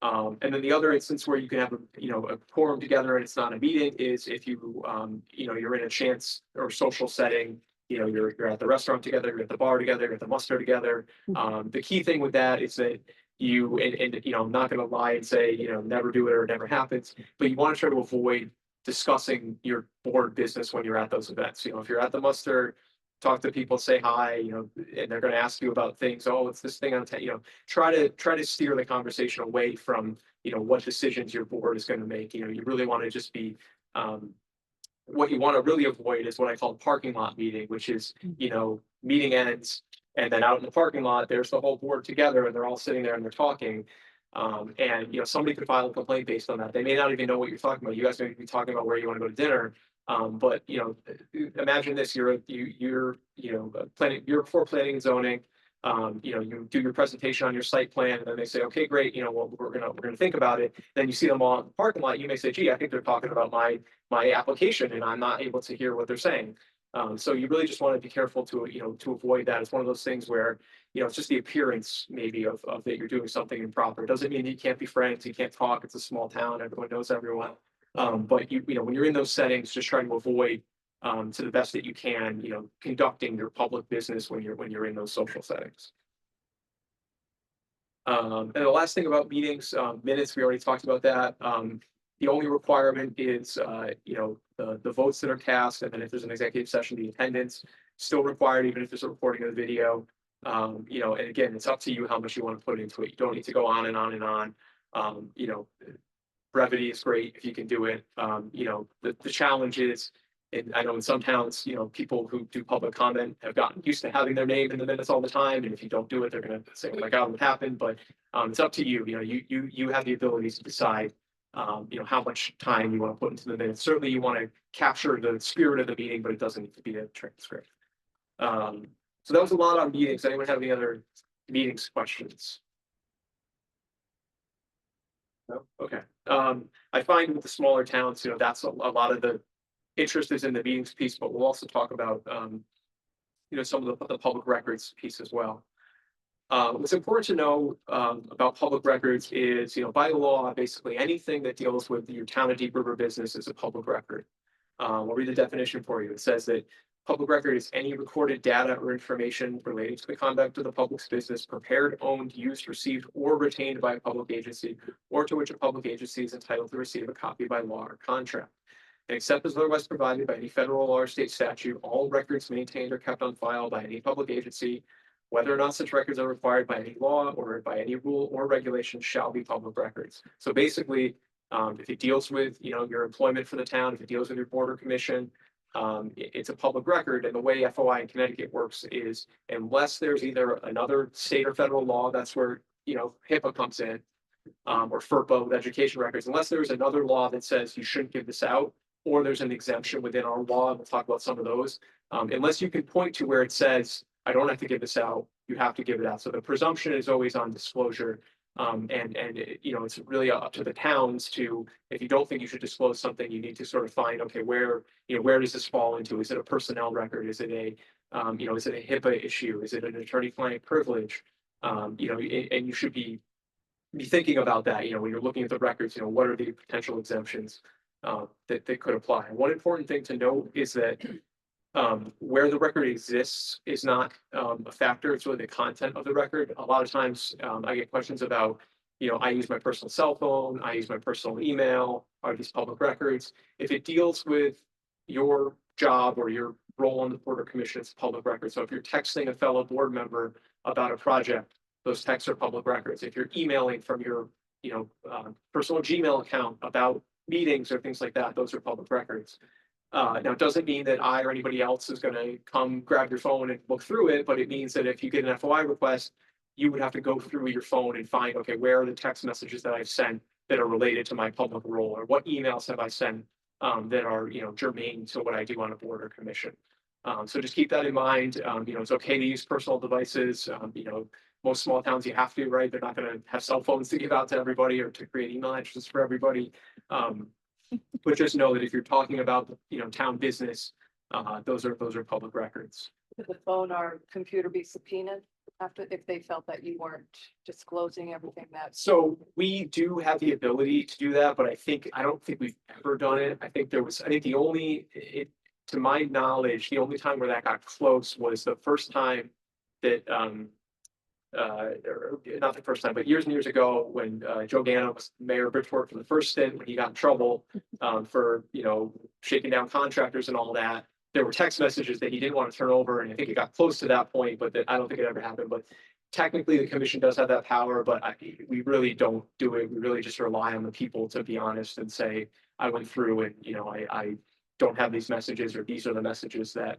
And then the other instance where you can have a quorum together and it's not a meeting is if you're in a chance or social setting, you're at the restaurant together, you're at the bar together, you're at the muster together. The key thing with that is that I'm not going to lie and say, never do it or it never happens, but you want to try to avoid discussing your board business when you're at those events. If you're at the muster, talk to people, say hi, and they're going to ask you about things. Oh, it's this thing on, try to steer the conversation away from, what decisions your board is going to make. You really want to just be, what you want to really avoid is what I call parking lot meeting, which is, meeting ends. And then out in the parking lot, there's the whole board together and they're all sitting there and they're talking. And somebody could file a complaint based on that. They may not even know what you're talking about. You guys may be talking about where you want to go to dinner. But imagine this: you're planning, you're for planning and zoning. You do your presentation on your site plan, and then they say, okay, great. Well, we're gonna think about it. Then you see them all in the parking lot. You may say, gee, I think they're talking about my application, and I'm not able to hear what they're saying. So you really just want to be careful to avoid that. It's one of those things where it's just the appearance maybe of that you're doing something improper. It doesn't mean you can't be friends, you can't talk. It's a small town. Everyone knows everyone. But when you're in those settings, just trying to avoid to the best that you can, conducting your public business when you're in those social settings. And the last thing about meetings, minutes, we already talked about that. The only requirement is, the votes that are cast, and then if there's an executive session, the attendance still required, even if there's a recording of the video. And again, it's up to you how much you want to put into it. You don't need to go on and on and on. Brevity is great if you can do it. The challenge is, and I know in some towns, people who do public comment have gotten used to having their name in the minutes all the time. And if you don't do it, they're going to say, oh my God, what happened? But it's up to you. You have the ability to decide, how much time you want to put into the minutes. Certainly you want to capture the spirit of the meeting, but it doesn't need to be a transcript. So that was a lot on meetings. Anyone have any other meetings questions? No? Okay. I find with the smaller towns, that's a lot of the interest is in the meetings piece, but we'll also talk about, some of the public records piece as well. What's important to know, about public records is, by law, basically anything that deals with your town of Deep River business is a public record. I'll read the definition for you. It says that public record is any recorded data or information relating to the conduct of the public's business prepared, owned, used, received, or retained by a public agency, or to which a public agency is entitled to receive a copy by law or contract. And except as otherwise provided by any federal law or state statute, all records maintained or kept on file by any public agency, whether or not such records are required by any law or by any rule or regulation, shall be public records. So basically, if it deals with, your employment for the town, if it deals with your board or commission, it's a public record. And the way FOI in Connecticut works is unless there's either another state or federal law, that's where, HIPAA comes in, or FERPA with education records, unless there's another law that says you shouldn't give this out, or there's an exemption within our law, and we'll talk about some of those. Unless you can point to where it says, I don't have to give this out, you have to give it out. So the presumption is always on disclosure. It's really up to the towns to, if you don't think you should disclose something, you need to sort of find, okay, where does this fall into? Is it a personnel record? Is it a, is it a HIPAA issue? Is it an attorney-client privilege? And you should be thinking about that, when you're looking at the records, what are the potential exemptions that could apply? One important thing to note is that where the record exists is not a factor. It's really the content of the record. A lot of times I get questions about, I use my personal cell phone, I use my personal email, are these public records? If it deals with your job or your role on the board or commission, it's public record. So if you're texting a fellow board member about a project, those texts are public records. If you're emailing from your, personal Gmail account about meetings or things like that, those are public records. Now, it doesn't mean that I or anybody else is going to come grab your phone and look through it, but it means that if you get an FOI request, you would have to go through your phone and find, okay, where are the text messages that I've sent that are related to my public role, or what emails have I sent that are, germane to what I do on a board or commission. So just keep that in mind. It's okay to use personal devices. Most small towns you have to, right? They're not going to have cell phones to give out to everybody or to create email addresses for everybody. But just know that if you're talking about, town business, those are public records. Could the phone or computer be subpoenaed after, if they felt that you weren't disclosing everything that? So we do have the ability to do that, but I don't think we've ever done it. I think to my knowledge, the only time where that got close was the first time that, or not the first time, but years and years ago when Joe Gano was mayor of Bridgeport for the first stint, when he got in trouble for, shaking down contractors and all that. There were text messages that he didn't want to turn over, and I think it got close to that point, but I don't think it ever happened. But technically, the commission does have that power, but we really don't do it. We really just rely on the people to be honest and say, I went through and, I don't have these messages, or these are the messages that,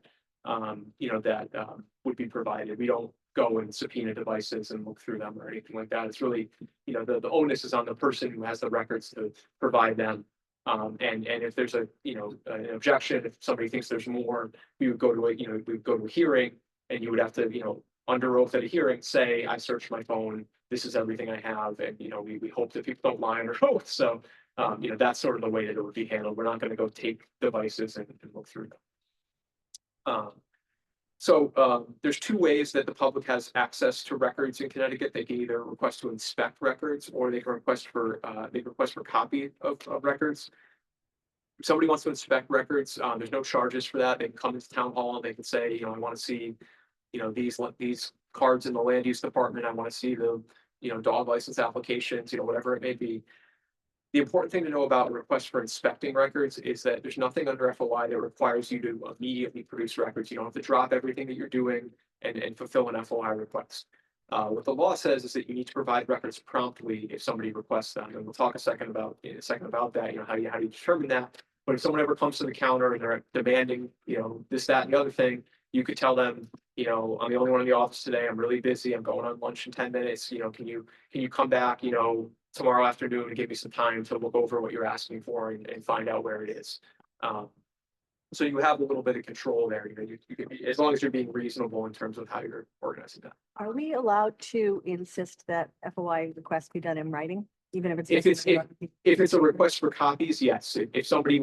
would be provided. We don't go and subpoena devices and look through them or anything like that. It's really, the onus is on the person who has the records to provide them. And if there's an objection, if somebody thinks there's more, we would go to a hearing, and you would have to, under oath at a hearing, say, I searched my phone, this is everything I have. And, we hope that people don't lie under oath. So, that's sort of the way that it would be handled. We're not going to go take devices and look through them. There's two ways that the public has access to records in Connecticut. They can either request to inspect records, or they can request for copy of records. If somebody wants to inspect records, there's no charges for that. They can come into town hall and they can say, I want to see, these cards in the land use department. I want to see the, dog license applications, whatever it may be. The important thing to know about requests for inspecting records is that there's nothing under FOI that requires you to immediately produce records. You don't have to drop everything that you're doing and fulfill an FOI request. What the law says is that you need to provide records promptly if somebody requests them. And we'll talk in a second about that, how do you determine that. But if someone ever comes to the counter and they're demanding, this, that, and the other thing, you could tell them, I'm the only one in the office today. I'm really busy. I'm going on lunch in 10 minutes. Can you come back, tomorrow afternoon and give me some time to look over what you're asking for and find out where it is. So you have a little bit of control there. You can be, as long as you're being reasonable in terms of how you're organizing that. Are we allowed to insist that FOI requests be done in writing? Even if it's. If it's- missing other people? If it's a request for copies, yes. If somebody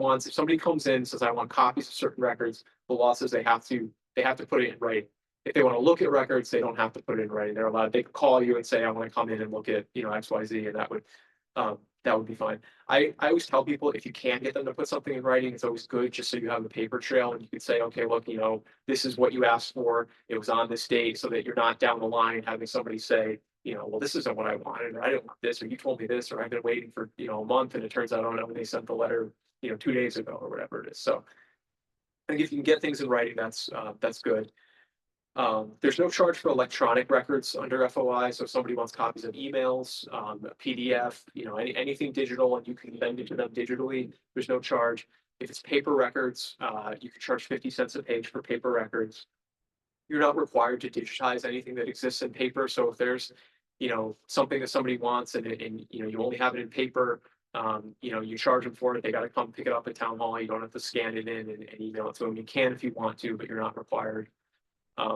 comes in, and says, I want copies of certain records, the law says they have to put it in writing. If they want to look at records, they don't have to put it in writing. They're allowed, they can call you and say, I want to come in and look at, X, Y, Z, and that would be fine. I always tell people, if you can get them to put something in writing, it's always good, just so you have the paper trail and you can say, okay, look, this is what you asked for. It was on this date, so that you're not down the line having somebody say, well, this isn't what I wanted, or I didn't want this, or you told me this, or I've been waiting for, a month, and it turns out, oh no, they sent the letter, 2 days ago, or whatever it is. So I think if you can get things in writing, that's good. There's no charge for electronic records under FOI, so if somebody wants copies of emails, a PDF, anything digital, and you can send it to them digitally, there's no charge. If it's paper records, you can charge 50 cents a page for paper records. You're not required to digitize anything that exists in paper, so if there's, something that somebody wants and you only have it in paper, you charge them for it, they gotta come pick it up at town hall, you don't have to scan it in and email it to them. You can if you want to, but you're not required.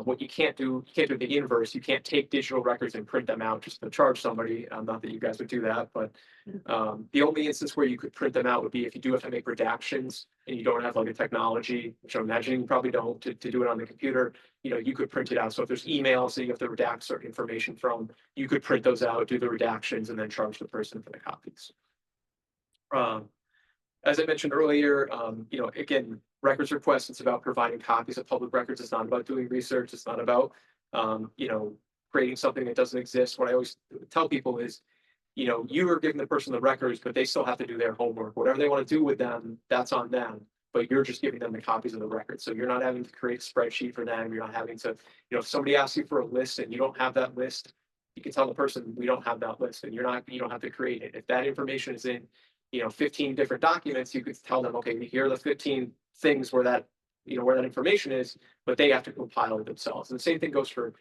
What you can't do the inverse. You can't take digital records and print them out just to charge somebody. Not that you guys would do that, but the only instance where you could print them out would be if you do have to make redactions and you don't have like a technology, which I'm imagining you probably don't, to do it on the computer. You could print it out. So if there's emails that you have to redact certain information from, you could print those out, do the redactions, and then charge the person for the copies. As I mentioned earlier, again, records requests, it's about providing copies of public records. It's not about doing research. It's not about, creating something that doesn't exist. What I always tell people is, you are giving the person the records, but they still have to do their homework. Whatever they want to do with them, that's on them. But you're just giving them the copies of the records. So you're not having to create a spreadsheet for them. You're not having to, if somebody asks you for a list and you don't have that list, you can tell the person, we don't have that list, and you don't have to create it. If that information is in 15 different documents, you could tell them, okay, here are the 15 things where that information is, but they have to compile it themselves. And the same thing goes for,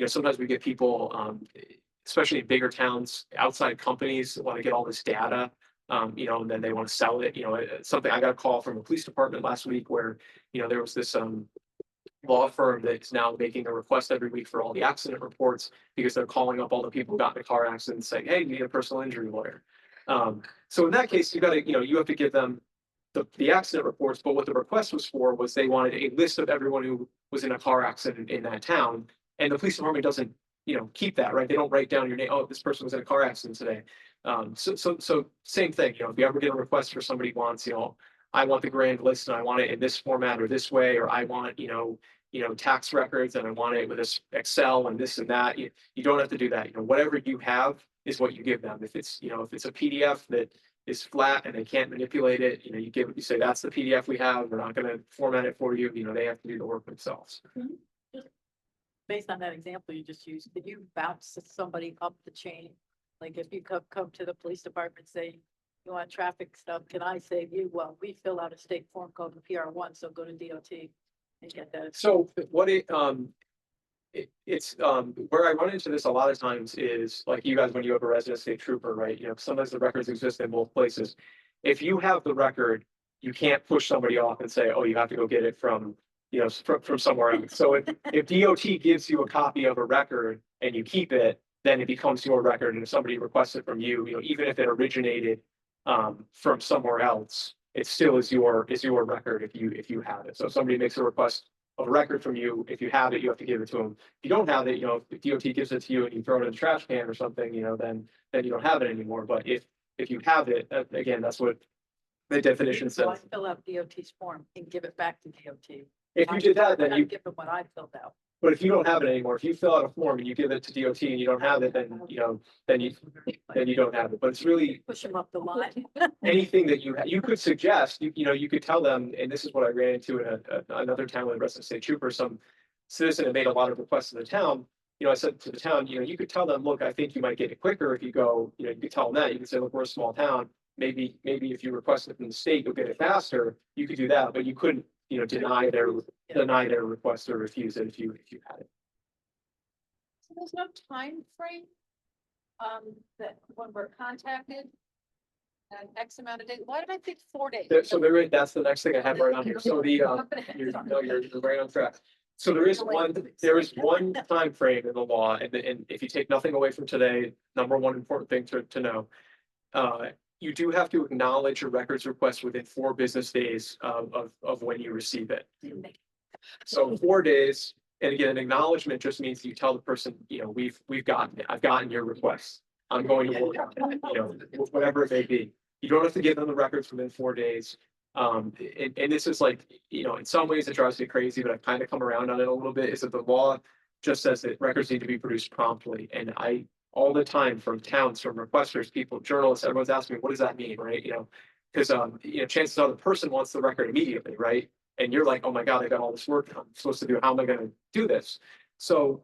sometimes we get people, especially in bigger towns, outside companies that want to get all this data, and then they want to sell it. Something, I got a call from a police department last week where, there was this law firm that's now making a request every week for all the accident reports, because they're calling up all the people who got in a car accident and saying, hey, you need a personal injury lawyer. So in that case, you have to give them the accident reports, but what the request was for was they wanted a list of everyone who was in a car accident in that town. And the police department doesn't, keep that, right? They don't write down your name. Oh, this person was in a car accident today. So same thing, if you ever get a request for somebody who wants, I want the grand list and I want it in this format or this way, or I want, tax records and I want it with this Excel and this and that. You don't have to do that. Whatever you have is what you give them. If it's a PDF that is flat and they can't manipulate it, you say, that's the PDF we have. We're not going to format it for you. They have to do the work themselves. Based on that example you just used, did you bounce somebody up the chain? Like if you come to the police department, say, you want traffic stuff, can I say you, well, we fill out a state form called the PR1, so go to DOT and get that. So what it's where I run into this a lot of times is like you guys, when you have a resident state trooper, right? Sometimes the records exist in both places. If you have the record, you can't push somebody off and say, oh, you have to go get it from, from somewhere else. So if DOT gives you a copy of a record and you keep it, then it becomes your record. And if somebody requests it from you, even if it originated from somewhere else, it still is your record if you have it. So if somebody makes a request of a record from you, if you have it, you have to give it to them. If you don't have it, if DOT gives it to you and you throw it in the trash can or something, then you don't have it anymore. But if you have it, again, that's what the definition So I says. fill out DOT's form and give it back to DOT. If you did that, then I you, give them what I filled out. but if you don't have it anymore, if you fill out a form and you give it to DOT and you don't have it, then you don't have it. But it's really Push them up the line. anything that you could suggest, you could tell them, and this is what I ran into in another town with a resident state trooper. Some citizen had made a lot of requests to the town. I said to the town, you could tell them, look, I think you might get it quicker if you go, you could tell them that. You could say, look, we're a small town. Maybe if you request it from the state, you'll get it faster. You could do that, but you couldn't, deny their request or refuse it if you had it. So there's no time frame. That when we're contacted. And X amount of days, why did I think 4 days? So that's the next thing I have right on here. So you're right on track. So there is one time frame in the law, and if you take nothing away from today, number one important thing to know you do have to acknowledge a records request within 4 business days of when you receive it. So 4 days, and again, acknowledgement just means you tell the person, we've gotten it, I've gotten your request. I'm going to work on it, whatever it may be. You don't have to give them the records within 4 days. And this is like, in some ways it drives me crazy, but I've kind of come around on it a little bit, is that the law just says that records need to be produced promptly. And all the time from towns, from requesters, people, journalists, everyone's asking me, what does that mean, right? Because, chances are the person wants the record immediately, right? And you're like, oh my God, I got all this work I'm supposed to do. How am I going to do this? So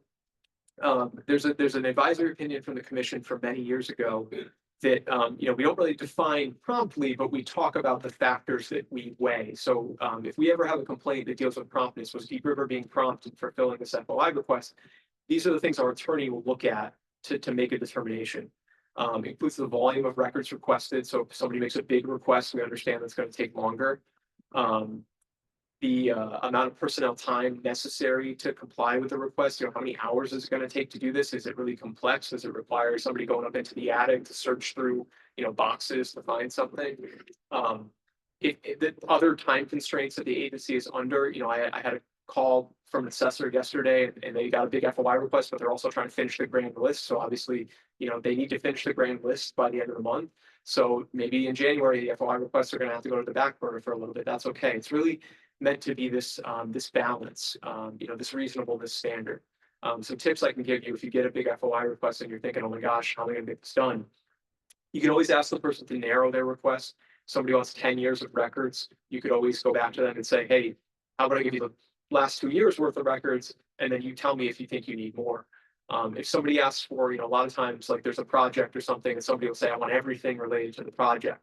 there's an advisory opinion from the commission from many years ago that, we don't really define promptly, but we talk about the factors that we weigh. So if we ever have a complaint that deals with promptness, was Deep River being prompt in fulfilling this FOI request? These are the things our attorney will look at to make a determination. Includes the volume of records requested. So if somebody makes a big request, we understand that's going to take longer. The amount of personnel time necessary to comply with the request, how many hours is it going to take to do this? Is it really complex? Does it require somebody going up into the attic to search through, boxes to find something? The other time constraints that the agency is under, I had a call from an assessor yesterday and they got a big FOI request, but they're also trying to finish the grand list. So obviously, they need to finish the grand list by the end of the month. So maybe in January, the FOI requests are going to have to go to the back burner for a little bit. That's okay. It's really meant to be this balance, this reasonableness standard. Some tips I can give you if you get a big FOI request and you're thinking, oh my gosh, how am I going to get this done? You can always ask the person to narrow their request. Somebody wants 10 years of records. You could always go back to them and say, hey, how about I give you the last 2 years worth of records? And then you tell me if you think you need more. If somebody asks for, a lot of times, like there's a project or something and somebody will say, I want everything related to the project.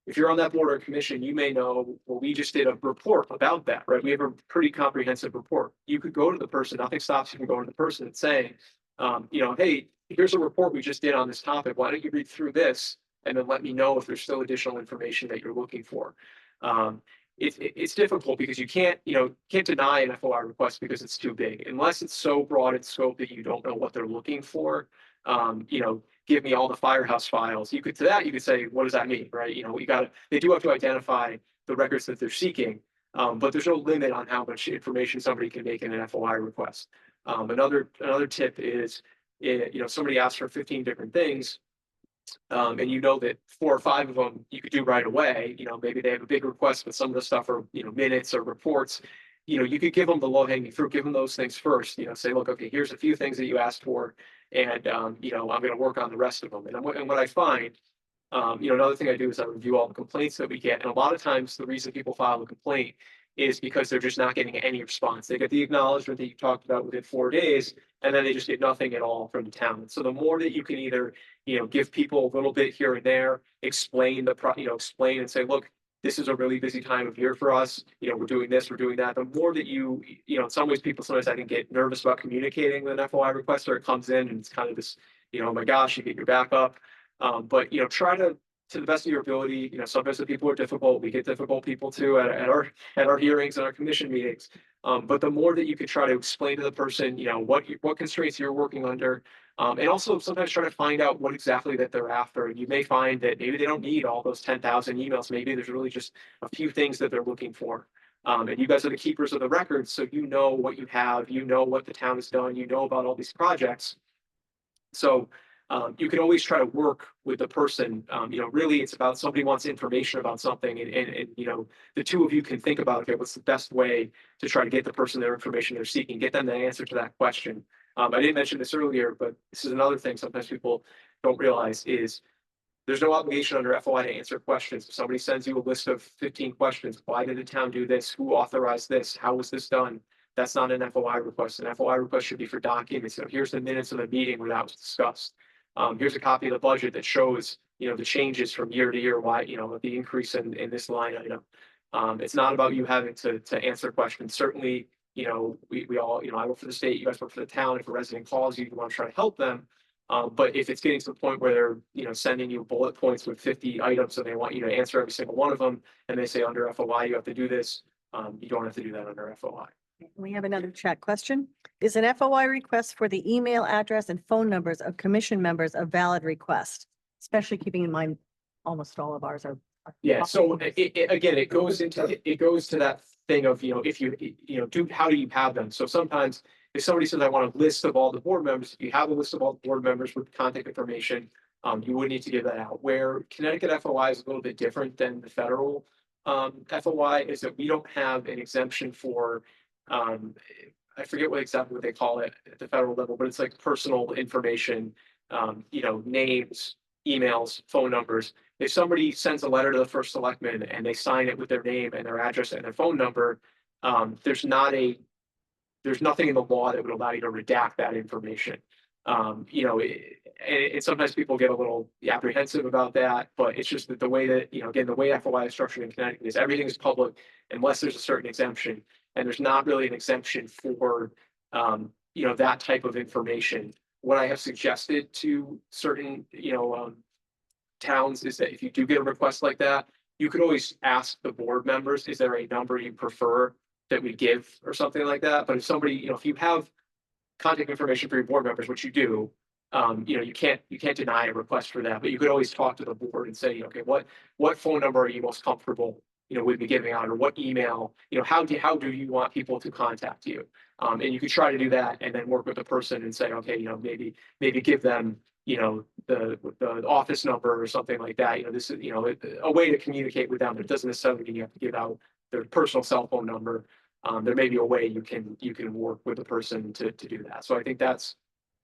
If you're on that board or commission, you may know, well, we just did a report about that, right? We have a pretty comprehensive report. You could go to the person, nothing stops you from going to the person and saying, hey, here's a report we just did on this topic. Why don't you read through this and then let me know if there's still additional information that you're looking for. It's difficult because you can't deny an FOI request because it's too big, unless it's so broad in scope that you don't know what they're looking for. Give me all the firehouse files. You could say, what does that mean, right? They do have to identify the records that they're seeking, but there's no limit on how much information somebody can make in an FOI request. Another tip is, somebody asks for 15 different things, and that 4 or 5 of them you could do right away. Maybe they have a big request, but some of the stuff are, minutes or reports. You could give them the low hanging fruit, give them those things first, say, look, okay, here's a few things that you asked for. And, I'm going to work on the rest of them. And what I find, another thing I do is I review all the complaints that we get. And a lot of times the reason people file a complaint is because they're just not getting any response. They get the acknowledgement that you talked about within 4 days, and then they just get nothing at all from the town. So the more that you can either, give people a little bit here and there, explain and say, look, this is a really busy time of year for us. We're doing this, we're doing that. The more that in some ways, people sometimes I think get nervous about communicating with an FOI request, or it comes in and it's kind of this, oh my gosh, you get your back up. But try to the best of your ability. Sometimes the people are difficult. We get difficult people too at our hearings and our commission meetings. But the more that you could try to explain to the person, what constraints you're working under. And also sometimes try to find out what exactly that they're after. And you may find that maybe they don't need all those 10,000 emails. Maybe there's really just a few things that they're looking for. And you guys are the keepers of the records. So what you have, what the town has done, about all these projects. So you can always try to work with the person. Really it's about somebody wants information about something and the two of you can think about, okay, what's the best way to try to get the person their information they're seeking, get them the answer to that question. I didn't mention this earlier, but this is another thing sometimes people don't realize is there's no obligation under FOI to answer questions. If somebody sends you a list of 15 questions, why did the town do this? Who authorized this? How was this done? That's not an FOI request. An FOI request should be for documents. So here's the minutes of the meeting where that was discussed. Here's a copy of the budget that shows, the changes from year to year, why, the increase in this line item. It's not about you having to answer questions. Certainly, we all, I work for the state, you guys work for the town. If a resident calls you, you want to try to help them. But if it's getting to the point where they're, sending you bullet points with 50 items and they want you to answer every single one of them, and they say under FOI, you have to do this, you don't have to do that under FOI. We have another chat question. Is an FOI request for the email address and phone numbers of commission members a valid request? Especially keeping in mind almost all of ours are. Yeah, so again, it goes to that thing of, if you, how do you have them? So sometimes if somebody says, I want a list of all the board members, if you have a list of all the board members with contact information, you would need to give that out. Where Connecticut FOI is a little bit different than the federal FOI is that we don't have an exemption for, I forget exactly what they call it at the federal level, but it's like personal information, names, emails, phone numbers. If somebody sends a letter to the first selectman and they sign it with their name and their address and their phone number, there's nothing in the law that would allow you to redact that information. And sometimes people get a little apprehensive about that, but it's just that the way that, again, the way FOI is structured in Connecticut is everything is public unless there's a certain exemption. And there's not really an exemption for, that type of information. What I have suggested to certain, towns is that if you do get a request like that, you could always ask the board members, is there a number you prefer that we give or something like that? But if somebody, if you have contact information for your board members, which you do, you can't deny a request for that, but you could always talk to the board and say, okay, what phone number are you most comfortable, with me giving out, or what email, how do you want people to contact you? And you could try to do that and then work with the person and say, okay, maybe give them, the office number or something like that. This is, a way to communicate with them. It doesn't necessarily mean you have to give out their personal cell phone number. There may be a way you can work with the person to do that. So I think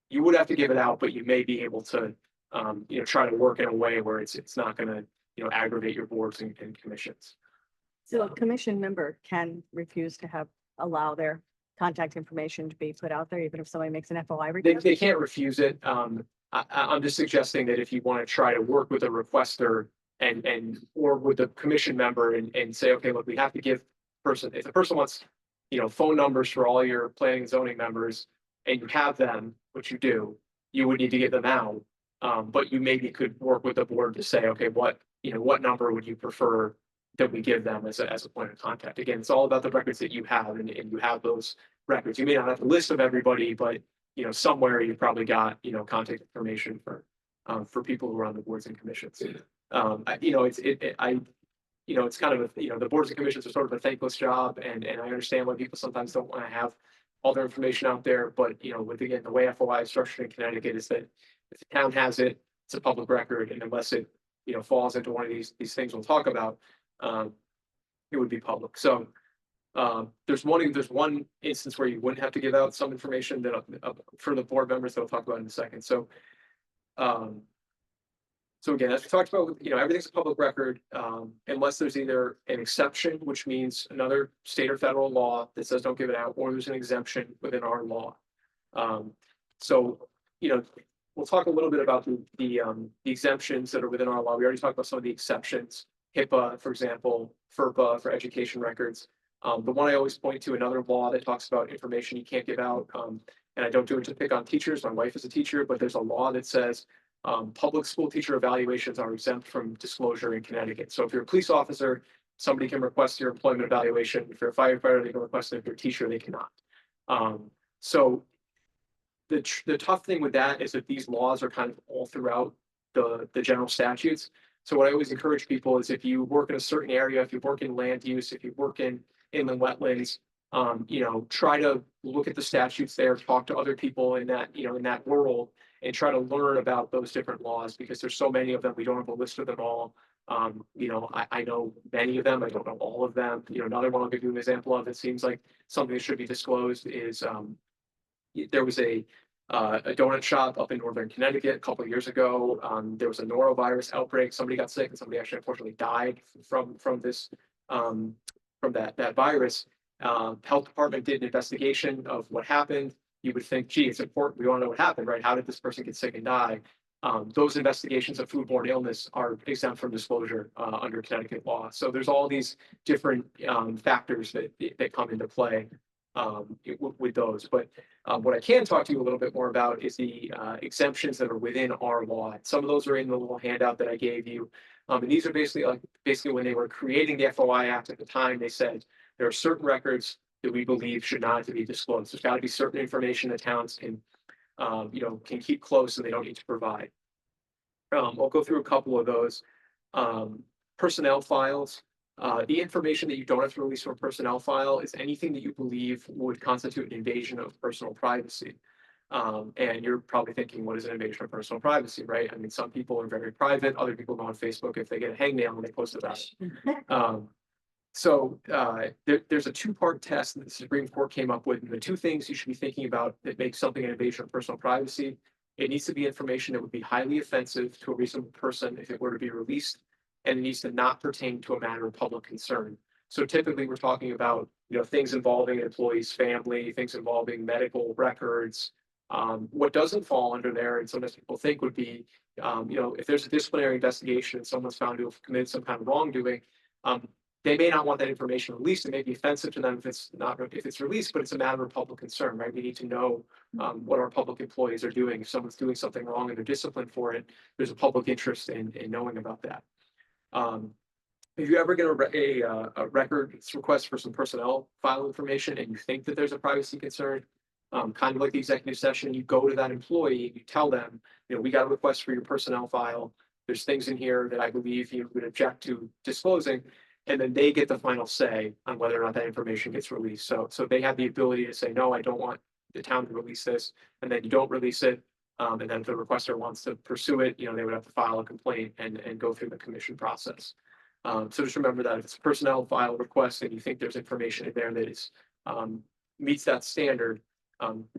you would have to give it out, but you may be able to, try to work in a way where it's not going to, aggravate your boards and commissions. So a commission member can refuse to allow their contact information to be put out there, even if somebody makes an FOI request? They can't refuse it. I'm just suggesting that if you want to try to work with a requester or with a commission member and say, okay, look, we have to give if the person wants, phone numbers for all your planning and zoning members, and you have them, which you do, you would need to get them out. But you maybe could work with the board to say, okay, what number would you prefer that we give them as a point of contact? Again, it's all about the records that you have, and you have those records. You may not have the list of everybody, but somewhere you've probably got, contact information for people who are on the boards and commissions. It's kind of the boards and commissions are sort of a thankless job, and I understand why people sometimes don't want to have all their information out there, but again, the way FOI is structured in Connecticut is that if the town has it, it's a public record, and unless it falls into one of these things we'll talk about, it would be public. So there's one instance where you wouldn't have to give out some information that for the board members that we'll talk about in a second. So again, as we talked about, everything's a public record, unless there's either an exception, which means another state or federal law that says don't give it out, or there's an exemption within our law. So we'll talk a little bit about the exemptions that are within our law. We already talked about some of the exceptions, HIPAA, for example, FERPA for education records. The one I always point to, another law that talks about information you can't give out, and I don't do it to pick on teachers. My wife is a teacher, but there's a law that says public school teacher evaluations are exempt from disclosure in Connecticut. So if you're a police officer, somebody can request your employment evaluation. If you're a firefighter, they can request it. If you're a teacher, they cannot. So the tough thing with that is that these laws are kind of all throughout the general statutes. So what I always encourage people is if you work in a certain area, if you work in land use, if you work in inland wetlands, try to look at the statutes there, talk to other people in that world, and try to learn about those different laws, because there's so many of them. We don't have a list of them all. I know many of them. I don't know all of them. Another one I'll give you an example of, it seems like something that should be disclosed is there was a donut shop up in northern Connecticut a couple of years ago. There was a norovirus outbreak. Somebody got sick, and somebody actually unfortunately died from that virus. Health department did an investigation of what happened. You would think, gee, it's important. We want to know what happened, right? How did this person get sick and die? Those investigations of foodborne illness are exempt from disclosure under Connecticut law. So there's all these different factors that come into play with those. But what I can talk to you a little bit more about is the exemptions that are within our law. Some of those are in the little handout that I gave you. And these are basically when they were creating the FOI Act at the time, they said there are certain records that we believe should not have to be disclosed. There's got to be certain information that towns can keep close and they don't need to provide. I'll go through a couple of those. Personnel files. The information that you don't have to release from a personnel file is anything that you believe would constitute an invasion of personal privacy. And you're probably thinking, what is an invasion of personal privacy, right? I mean, some people are very private, other people go on Facebook if they get a hangnail and they post about it. There's a two-part test that the Supreme Court came up with, and the two things you should be thinking about that make something an invasion of personal privacy. It needs to be information that would be highly offensive to a reasonable person if it were to be released, and it needs to not pertain to a matter of public concern. So typically, we're talking about, things involving an employee's family, things involving medical records. What doesn't fall under there, and sometimes people think would be, if there's a disciplinary investigation and someone's found to have committed some kind of wrongdoing, they may not want that information released. It may be offensive to them if it's released, but it's a matter of public concern, right? We need to know what our public employees are doing. If someone's doing something wrong and they're disciplined for it, there's a public interest in knowing about that. If you ever get a records request for some personnel file information and you think that there's a privacy concern, kind of like the executive session, you go to that employee, you tell them, we got a request for your personnel file. There's things in here that I believe you would object to disclosing. And then they get the final say on whether or not that information gets released. So they have the ability to say, no, I don't want the town to release this. And then you don't release it. And then if the requester wants to pursue it, they would have to file a complaint and go through the commission process. So just remember that if it's a personnel file request and you think there's information in there that is meets that standard,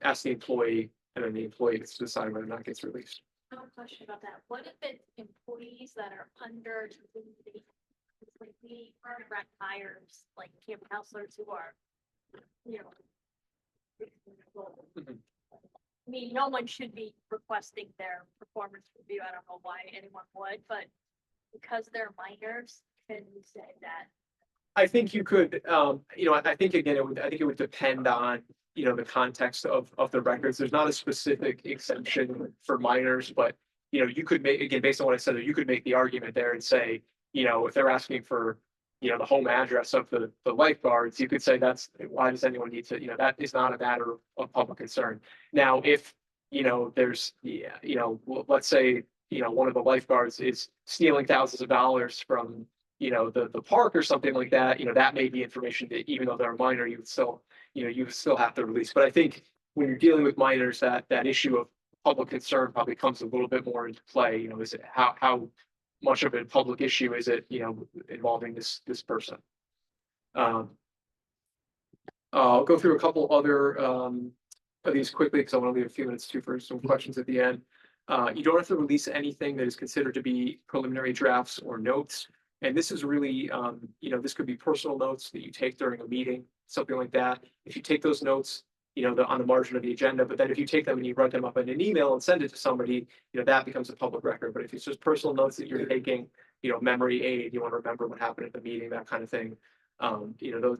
ask the employee, and then the employee gets to decide whether or not it gets released. I have a question about that. What if it's employees that are under the, like we rent hires, like camp counselors who are, Mhm. I mean, no one should be requesting their performance review. I don't know why anyone would, but because they're minors, can you say that? I think you could, I think again, I think it would depend on, the context of the records. There's not a specific exemption for minors, but, you could make, again, based on what I said, you could make the argument there and say, if they're asking for, the home address of the lifeguards, you could say why does anyone need to, that is not a matter of public concern. Now, if, there's, let's say, one of the lifeguards is stealing thousands of dollars from, the park or something like that, that may be information that even though they're a minor, you would still, you still have to release. But I think when you're dealing with minors, that issue of public concern probably comes a little bit more into play. Is it how much of a public issue is it, involving this person? I'll go through a couple other of these quickly because I want to leave a few minutes too for some questions at the end. You don't have to release anything that is considered to be preliminary drafts or notes. And this is really, this could be personal notes that you take during a meeting, something like that. If you take those notes, on the margin of the agenda, but then if you take them and you write them up in an email and send it to somebody, that becomes a public record. But if it's just personal notes that you're taking, memory aid, you want to remember what happened at the meeting, that kind of thing,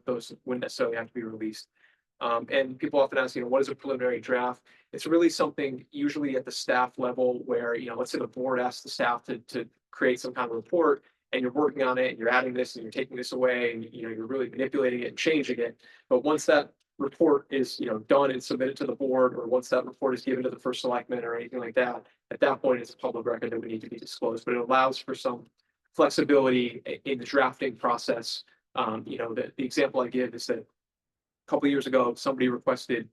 those wouldn't necessarily have to be released. And people often ask, what is a preliminary draft? It's really something usually at the staff level where, let's say the board asks the staff to create some kind of report and you're working on it and you're adding this and you're taking this away and, you're really manipulating it and changing it. But once that report is, done and submitted to the board, or once that report is given to the first selectman or anything like that, at that point, it's a public record that would need to be disclosed, but it allows for some flexibility in the drafting process. The example I give is that a couple of years ago, somebody requested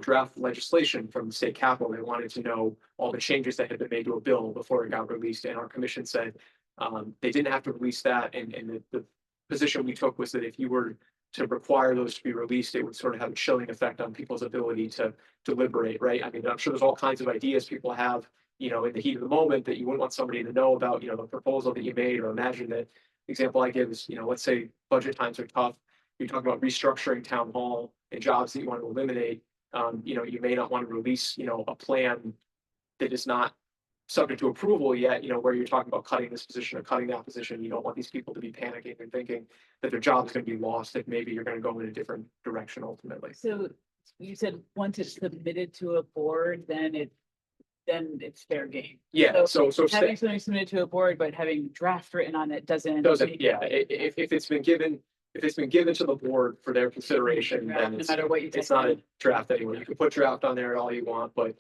draft legislation from the state capitol. They wanted to know all the changes that had been made to a bill before it got released. And our commission said they didn't have to release that. And the position we took was that if you were to require those to be released, it would sort of have a chilling effect on people's ability to deliberate, right? I mean, I'm sure there's all kinds of ideas people have, in the heat of the moment that you wouldn't want somebody to know about, the proposal that you made, or imagine that. The example I give is, let's say budget times are tough. You're talking about restructuring town hall and jobs that you want to eliminate. You may not want to release, a plan that is not subject to approval yet, where you're talking about cutting this position or cutting that position. You don't want these people to be panicking and thinking that their job is going to be lost, that maybe you're going to go in a different direction ultimately. So you said once it's submitted to a board, then it's fair game. Yeah, so Having something submitted to a board, but having draft written on it doesn't. yeah, if it's been given to the board for their consideration, then No matter what you. it's not a draft anymore. You can put draft on there all you want, but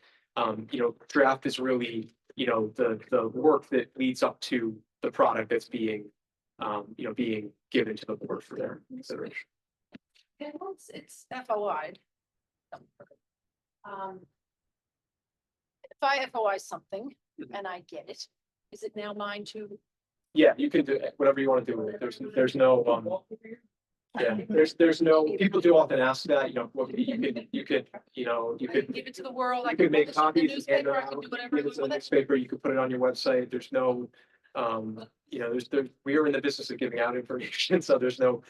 draft is really, the work that leads up to the product that's being, being given to the board for their consideration. And once it's FOI. If I FOI something Mhm. and I get it, is it now mine to? Yeah, you can do whatever you want to do with it. There's no, yeah, there's no, people do often ask that, you could, you I could. can give it to the world, I You can could make publish it in the copies, and hand newspaper, them I can out, do whatever I give it want to the with it. newspaper, you could put it on your website, there's no, we are in the business of giving out information, so there's no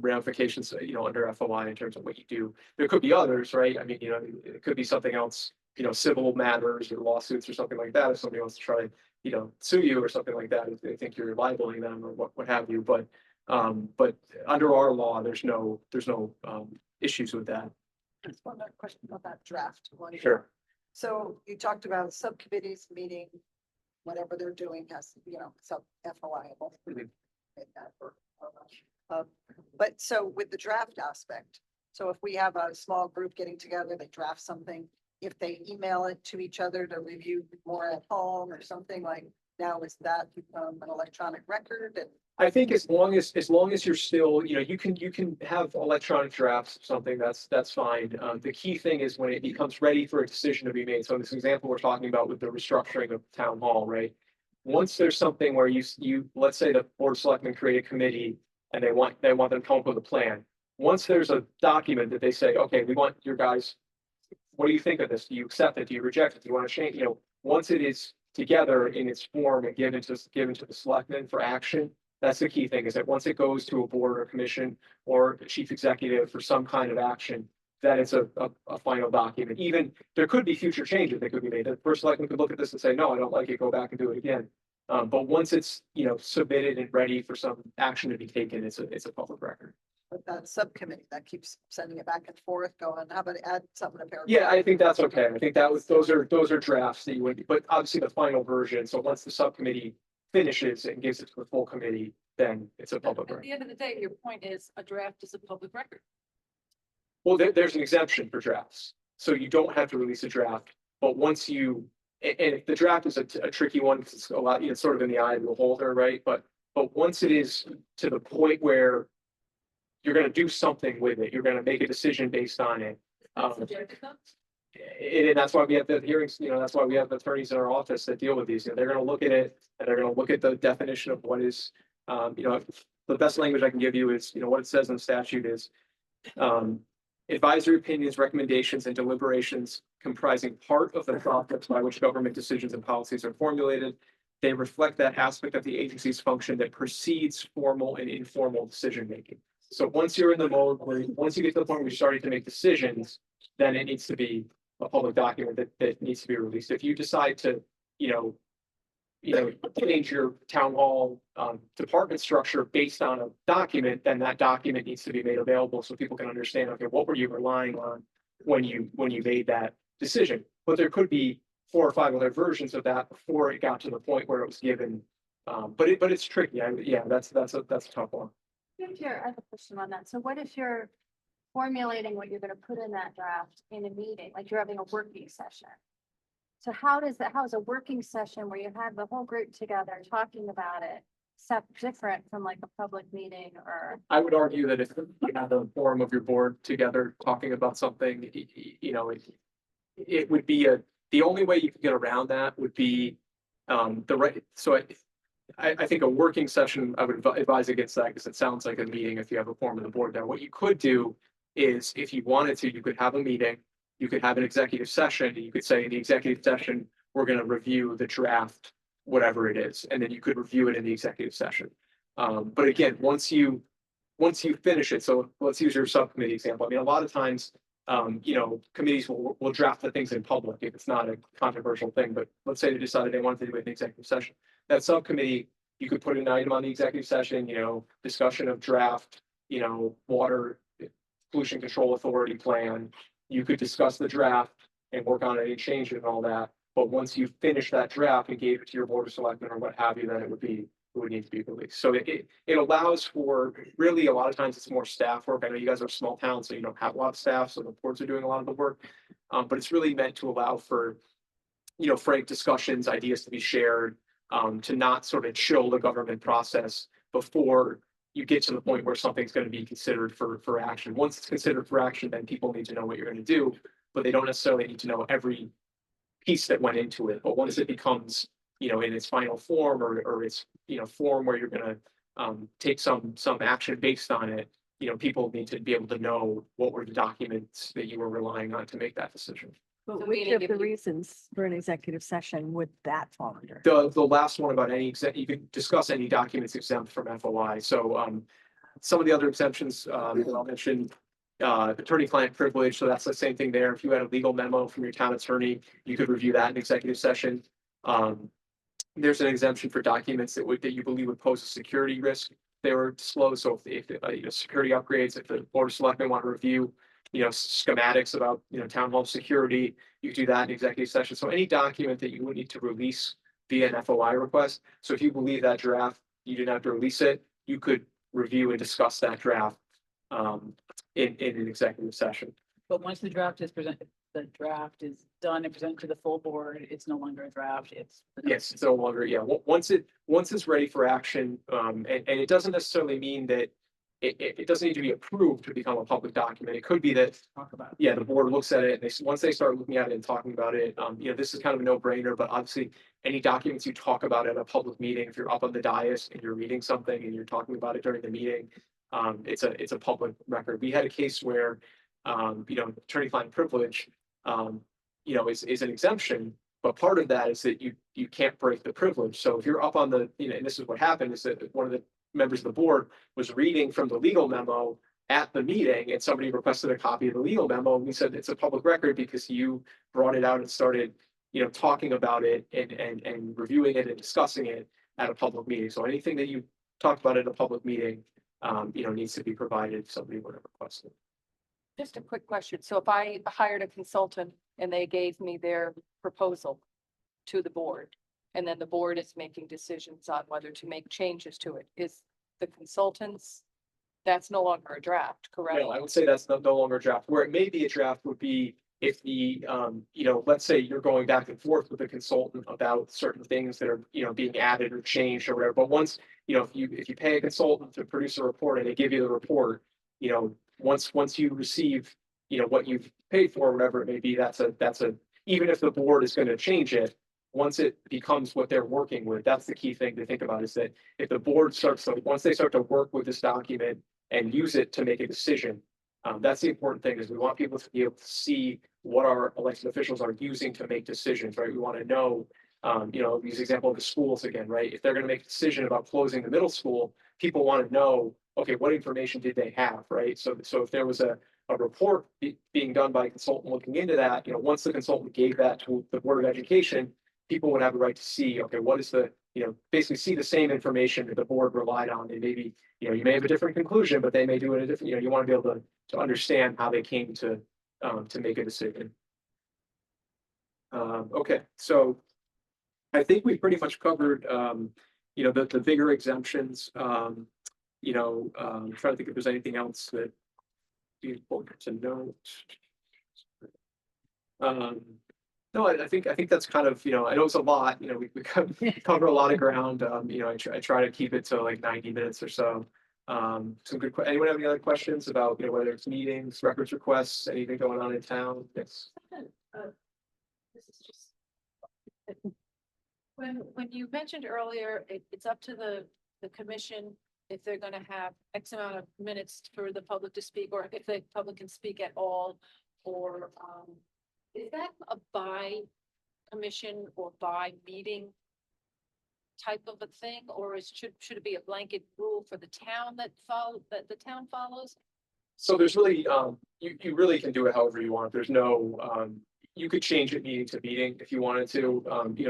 ramifications, under FOI in terms of what you do. There could be others, right? I mean, it could be something else, civil matters or lawsuits or something like that, if somebody wants to try, sue you or something like that, if they think you're libeling them or what have you, but under our law, there's no issues with that. Just one more question about that draft one. Sure. So you talked about subcommittees meeting, whatever they're doing has, sub FOI-able. Mhm. But so with the draft aspect, so if we have a small group getting together, they draft something, if they email it to each other to review more at home or something like, now is that an electronic record? And I think as long as you're still, you can have electronic drafts of something, that's fine. The key thing is when it becomes ready for a decision to be made. So in this example, we're talking about with the restructuring of town hall, right? Once there's something where let's say the board of selectmen create a committee and they want them to come up with a plan. Once there's a document that they say, okay, we want your guys, what do you think of this? Do you accept it? Do you reject it? Do you want to change? Once it is together in its form and given to the selectmen for action, that's the key thing, is that once it goes to a board or commission or a chief executive for some kind of action, that it's a final document. Even there could be future changes that could be made. The first selectman could look at this and say, no, I don't like it, go back and do it again. But once it's, submitted and ready for some action to be taken, it's a public record. But that subcommittee that keeps sending it back and forth going, how about add something to paragraph? Yeah, I think that's okay. I think those are drafts that you would, but obviously the final version. So once the subcommittee finishes and gives it to the full committee, then it's a public At record. the end of the day, your point is a draft is a public record. Well, there's an exemption for drafts, so you don't have to release a draft, but once you, and the draft is a tricky one, because it's a lot, sort of in the eye of the beholder, right? But once it is to the point where you're gonna do something with it, you're gonna make a decision based on it. And that's why we have the hearings, that's why we have attorneys in our office that deal with these, they're gonna look at it, and they're gonna look at the definition of what is, the best language I can give you is, what it says in the statute is, advisory opinions, recommendations, and deliberations comprising part of the process by which government decisions and policies are formulated. They reflect that aspect of the agency's function that precedes formal and informal decision-making. So once you're in the mode where, once you get to the point where you're starting to make decisions, then it needs to be a public document that needs to be released. If you decide to, change your town hall department structure based on a document, then that document needs to be made available so people can understand, okay, what were you relying on when you made that decision? But there could be 4 or 5 other versions of that before it got to the point where it was given. But it's tricky. Yeah, that's a tough one. I have a question on that. So what if you're formulating what you're gonna put in that draft in a meeting, like you're having a working session? So how is a working session where you have the whole group together talking about it, different from like a public meeting or? I would argue that if you have the forum of your board together talking about something, it would be the only way you could get around that would be the right. So I think a working session, I would advise against that because it sounds like a meeting if you have a forum of the board there. What you could do is, if you wanted to, you could have a meeting, you could have an executive session, and you could say in the executive session, we're going to review the draft, whatever it is, and then you could review it in the executive session. But again, once you finish it, so let's use your subcommittee example. I mean, a lot of times, committees will draft the things in public if it's not a controversial thing, but let's say they decided they wanted to do it in executive session. That subcommittee, you could put an item on the executive session, discussion of draft, water pollution control authority plan. You could discuss the draft and work on it and change it and all that. But once you finish that draft and gave it to your board of selectmen or what have you, then it would need to be released. So it allows for, really, a lot of times it's more staff work. I know you guys are a small town, so you don't have a lot of staff, so the boards are doing a lot of the work. But it's really meant to allow for, frank discussions, ideas to be shared, to not sort of chill the government process before you get to the point where something's going to be considered for action. Once it's considered for action, then people need to know what you're going to do, but they don't necessarily need to know every piece that went into it. But once it becomes, in its final form or its, form where you're going to take some action based on it, people need to be able to know what were the documents that you were relying on to make that decision. But So which meaning of if the you- reasons for an executive session would that fall under? The last one about you can discuss any documents exempt from FOI. So some of the other exemptions that I'll mention, attorney-client privilege. So that's the same thing there. If you had a legal memo from your town attorney, you could review that in executive session. There's an exemption for documents that you believe would pose a security risk. They were disclosed. So if security upgrades, if the board of selectmen want to review, schematics about, town hall security, you do that in executive session. So any document that you would need to release via an FOI request. So if you believe that draft, you didn't have to release it, you could review and discuss that draft in an executive session. But once the draft is presented, the draft is done and presented to the full board, it's no longer a draft, it's. Yes, it's no longer, once it's ready for action, and it doesn't necessarily mean that it doesn't need to be approved to become a public document. It could be that, Talk about. the board looks at it and once they start looking at it and talking about it, this is kind of a no-brainer, but obviously any documents you talk about at a public meeting, if you're up on the dais and you're reading something and you're talking about it during the meeting, it's a public record. We had a case where, attorney-client privilege, is an exemption, but part of that is that you can't break the privilege. So if you're up on the, and this is what happened, is that one of the members of the board was reading from the legal memo at the meeting and somebody requested a copy of the legal memo. And we said it's a public record because you brought it out and started, talking about it and reviewing it and discussing it at a public meeting. So anything that you talked about at a public meeting, needs to be provided if somebody would have requested. Just a quick question. So if I hired a consultant and they gave me their proposal to the board, and then the board is making decisions on whether to make changes to it, is the consultants, that's no longer a draft, correct? No, I would say that's no longer a draft. Where it may be a draft would be if the, let's say you're going back and forth with a consultant about certain things that are, being added or changed or whatever. But once, if you pay a consultant to produce a report and they give you the report, once you receive, what you've paid for, whatever it may be, that's a, even if the board is going to change it, once it becomes what they're working with, that's the key thing to think about, is that if the board once they start to work with this document and use it to make a decision, that's the important thing, is we want people to be able to see what our elected officials are using to make decisions, right? We want to know, use the example of the schools again, right? If they're going to make a decision about closing the middle school, people want to know, okay, what information did they have, right? So if there was a report being done by a consultant looking into that, once the consultant gave that to the Board of Education, people would have the right to see, okay, what is the, basically see the same information that the board relied on. And maybe, you may have a different conclusion, but they may do it a different, you want to be able to understand how they came to make a decision. Okay, so I think we pretty much covered, the bigger exemptions. I'm trying to think if there's anything else that you important to note. No, I think that's kind of, I know it's a lot, we cover a lot of ground. I try to keep it to like 90 minutes or so. Some good, anyone have any other questions about, whether it's meetings, records requests, anything going on in town? Yes. This is just. When you mentioned earlier, it's up to the commission if they're gonna have X amount of minutes for the public to speak, or if the public can speak at all, or, is that a by commission or by meeting type of a thing, or should it be a blanket rule for the town that the town follows? So there's really, you really can do it however you want. There's no, you could change it meeting to meeting if you wanted to.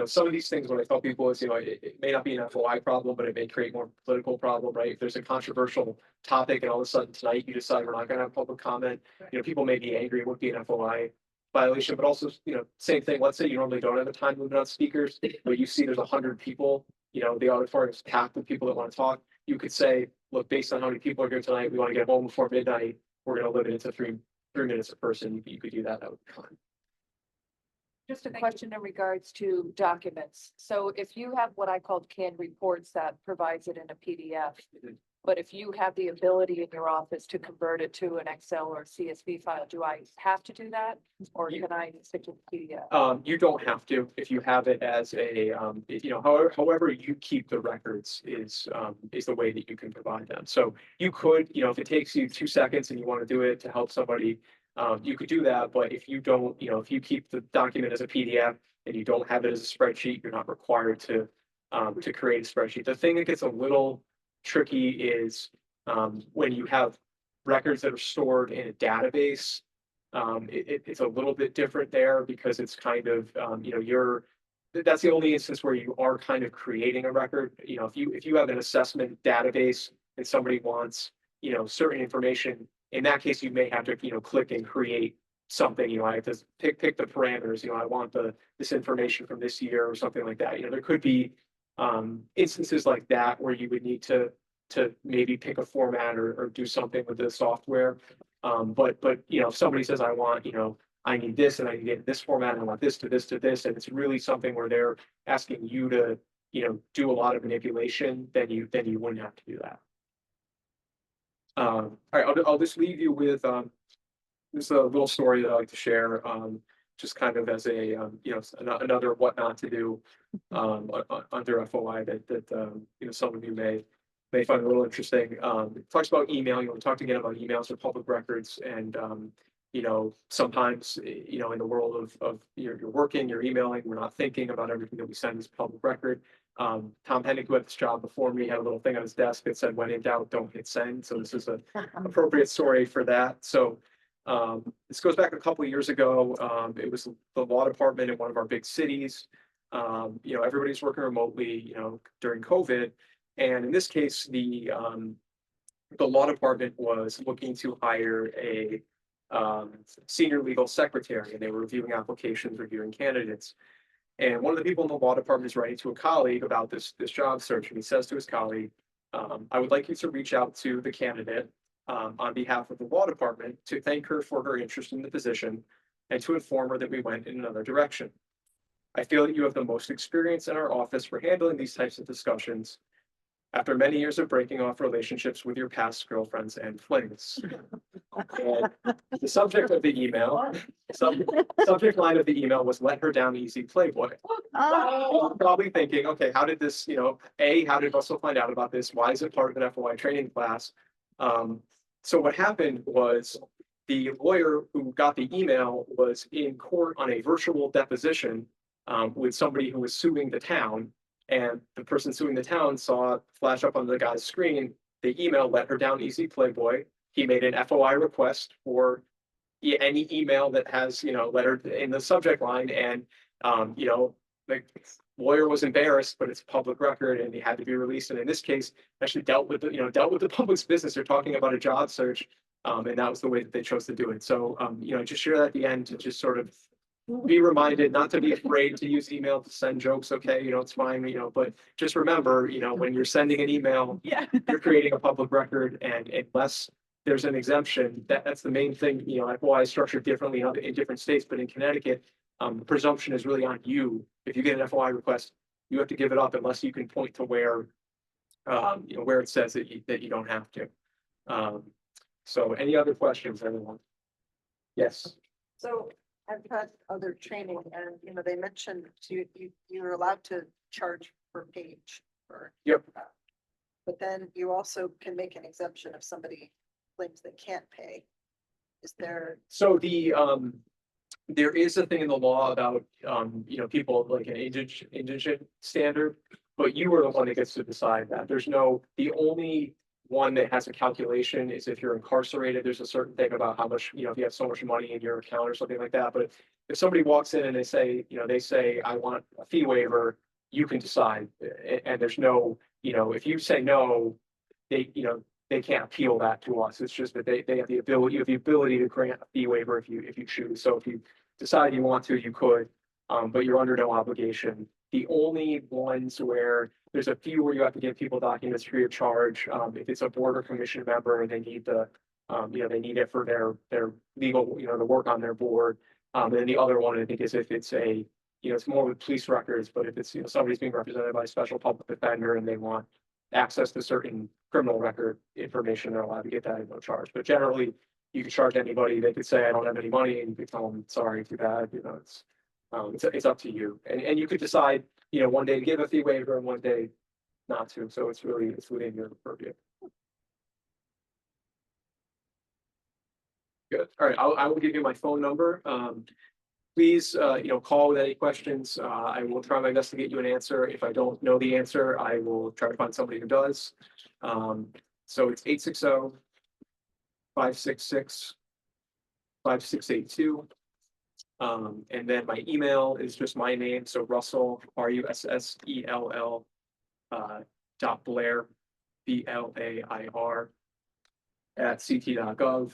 Some of these things, what I tell people is, it may not be an FOI problem, but it may create more political problem, right? If there's a controversial topic and all of a sudden tonight you decide we're not gonna have public comment, people may be angry, it would be an FOI violation, but also, same thing. Let's say you normally don't have a time limit on speakers, but you see there's 100 people, the auditorium is packed with people that want to talk. You could say, look, based on how many people are here tonight, we want to get home before midnight. We're going to limit it to three minutes a person. You could do that. That would be fine. Just a question in regards to documents. So if you have what I called canned reports that provides it in a PDF, Mhm. but if you have the ability in your office to convert it to an Excel or CSV file, do I have to do that? Or You- can I stick to the PDF? You don't have to if you have it as a, however you keep the records is the way that you can provide them. So you could, if it takes you 2 seconds and you want to do it to help somebody, you could do that. But if you don't, if you keep the document as a PDF and you don't have it as a spreadsheet, you're not required to create a spreadsheet. The thing that gets a little tricky is when you have records that are stored in a database. It's a little bit different there because it's kind of, that's the only instance where you are kind of creating a record. If you have an assessment database and somebody wants, certain information, in that case, you may have to, click and create something, I have to pick the parameters, I want this information from this year or something like that. There could be instances like that where you would need to maybe pick a format or do something with the software. But if somebody says, I need this and I need it in this format, and I want this to this to this, and it's really something where they're asking you to, do a lot of manipulation, then you wouldn't have to do that. All right, I'll just leave you with this is a little story that I like to share, just kind of as a another what not to do under FOI that some of you may find a little interesting. It talks about email. We talked again about emails or public records, and sometimes in the world of you're working, you're emailing, we're not thinking about everything that we send as public record. Tom Hennig, who had this job before me, had a little thing on his desk that said, "When in doubt, don't hit send." So this is an appropriate story for that. So this goes back a couple of years ago. It was the law department in one of our big cities. Everybody's working remotely, during COVID. And in this case, the law department was looking to hire a senior legal secretary, and they were reviewing applications, reviewing candidates. And one of the people in the law department is writing to a colleague about this job search, and he says to his colleague, "I would like you to reach out to the candidate on behalf of the law department to thank her for her interest in the position and to inform her that we went in another direction. I feel that you have the most experience in our office for handling these types of discussions after many years of breaking off relationships with your past girlfriends and flings." And the subject of the email, subject line of the email was "Let her down easy, Playboy." I'm probably thinking, okay, how did this, how did Russell find out about this? Why is it part of an FOI training class? So what happened was the lawyer who got the email was in court on a virtual deposition with somebody who was suing the town. And the person suing the town saw it flash up on the guy's screen, the email, "Let her down easy, Playboy." He made an FOI request for any email that has, letter in the subject line. And, the lawyer was embarrassed, but it's a public record and it had to be released. And in this case, actually dealt with the public's business. They're talking about a job search. And that was the way that they chose to do it. So, just share that at the end to just sort of be reminded not to be afraid to use email to send jokes. Okay, it's fine, but just remember, when you're sending an email, you're creating a public record, and unless there's an exemption, that's the main thing. FOI is structured differently in different states, but in Connecticut, the presumption is really on you. If you get an FOI request, you have to give it up unless you can point to where it says that you don't have to. So any other questions, everyone? Yes. So I've had other training and, they mentioned you're allowed to charge per page for. Yep. But then you also can make an exemption if somebody claims they can't pay. Is there? So there is a thing in the law about, people like an indigent standard, but you are the one that gets to decide that. The only one that has a calculation is if you're incarcerated. There's a certain thing about how much, if you have so much money in your account or something like that. But if somebody walks in and they say, "I want a fee waiver," you can decide. And there's no, if you say no, they can't appeal that to us. It's just that they have the ability to grant a fee waiver if you choose. So if you decide you want to, you could, but you're under no obligation. The only ones where there's a few where you have to give people documents free of charge, if it's a board or commission member and they need they need it for their legal, to work on their board. And then the other one, I think, is if it's a, it's more with police records, but if it's, somebody's being represented by a special public defender and they want access to certain criminal record information, they're allowed to get that at no charge. But generally, you can charge anybody. They could say, I don't have any money, and you could tell them, sorry, too bad, it's up to you. And you could decide, one day to give a fee waiver and one day not to. So it's within your purview. Good. All right. I will give you my phone number. Please, call with any questions. I will try my best to get you an answer. If I don't know the answer, I will try to find somebody who does. So it's 860-566-5682. And then my email is just my name. So Russell, Russell, .Blair, BLAIR @ct.gov.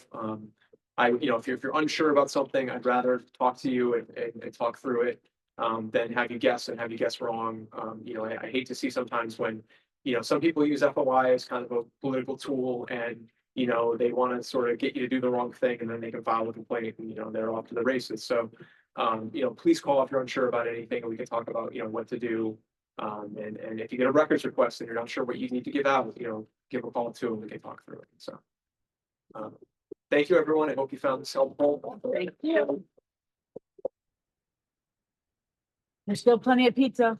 If you're unsure about something, I'd rather talk to you and talk through it than have you guess wrong. I hate to see sometimes when, some people use FOI as kind of a political tool and, they want to sort of get you to do the wrong thing and then they can file a complaint and, they're off to the races. So, please call if you're unsure about anything and we can talk about, what to do. And if you get a records request and you're not sure what you need to give out, give a call to and we can talk through it. So. Thank you, everyone. I hope you found this helpful. Thank you. There's still plenty of pizza.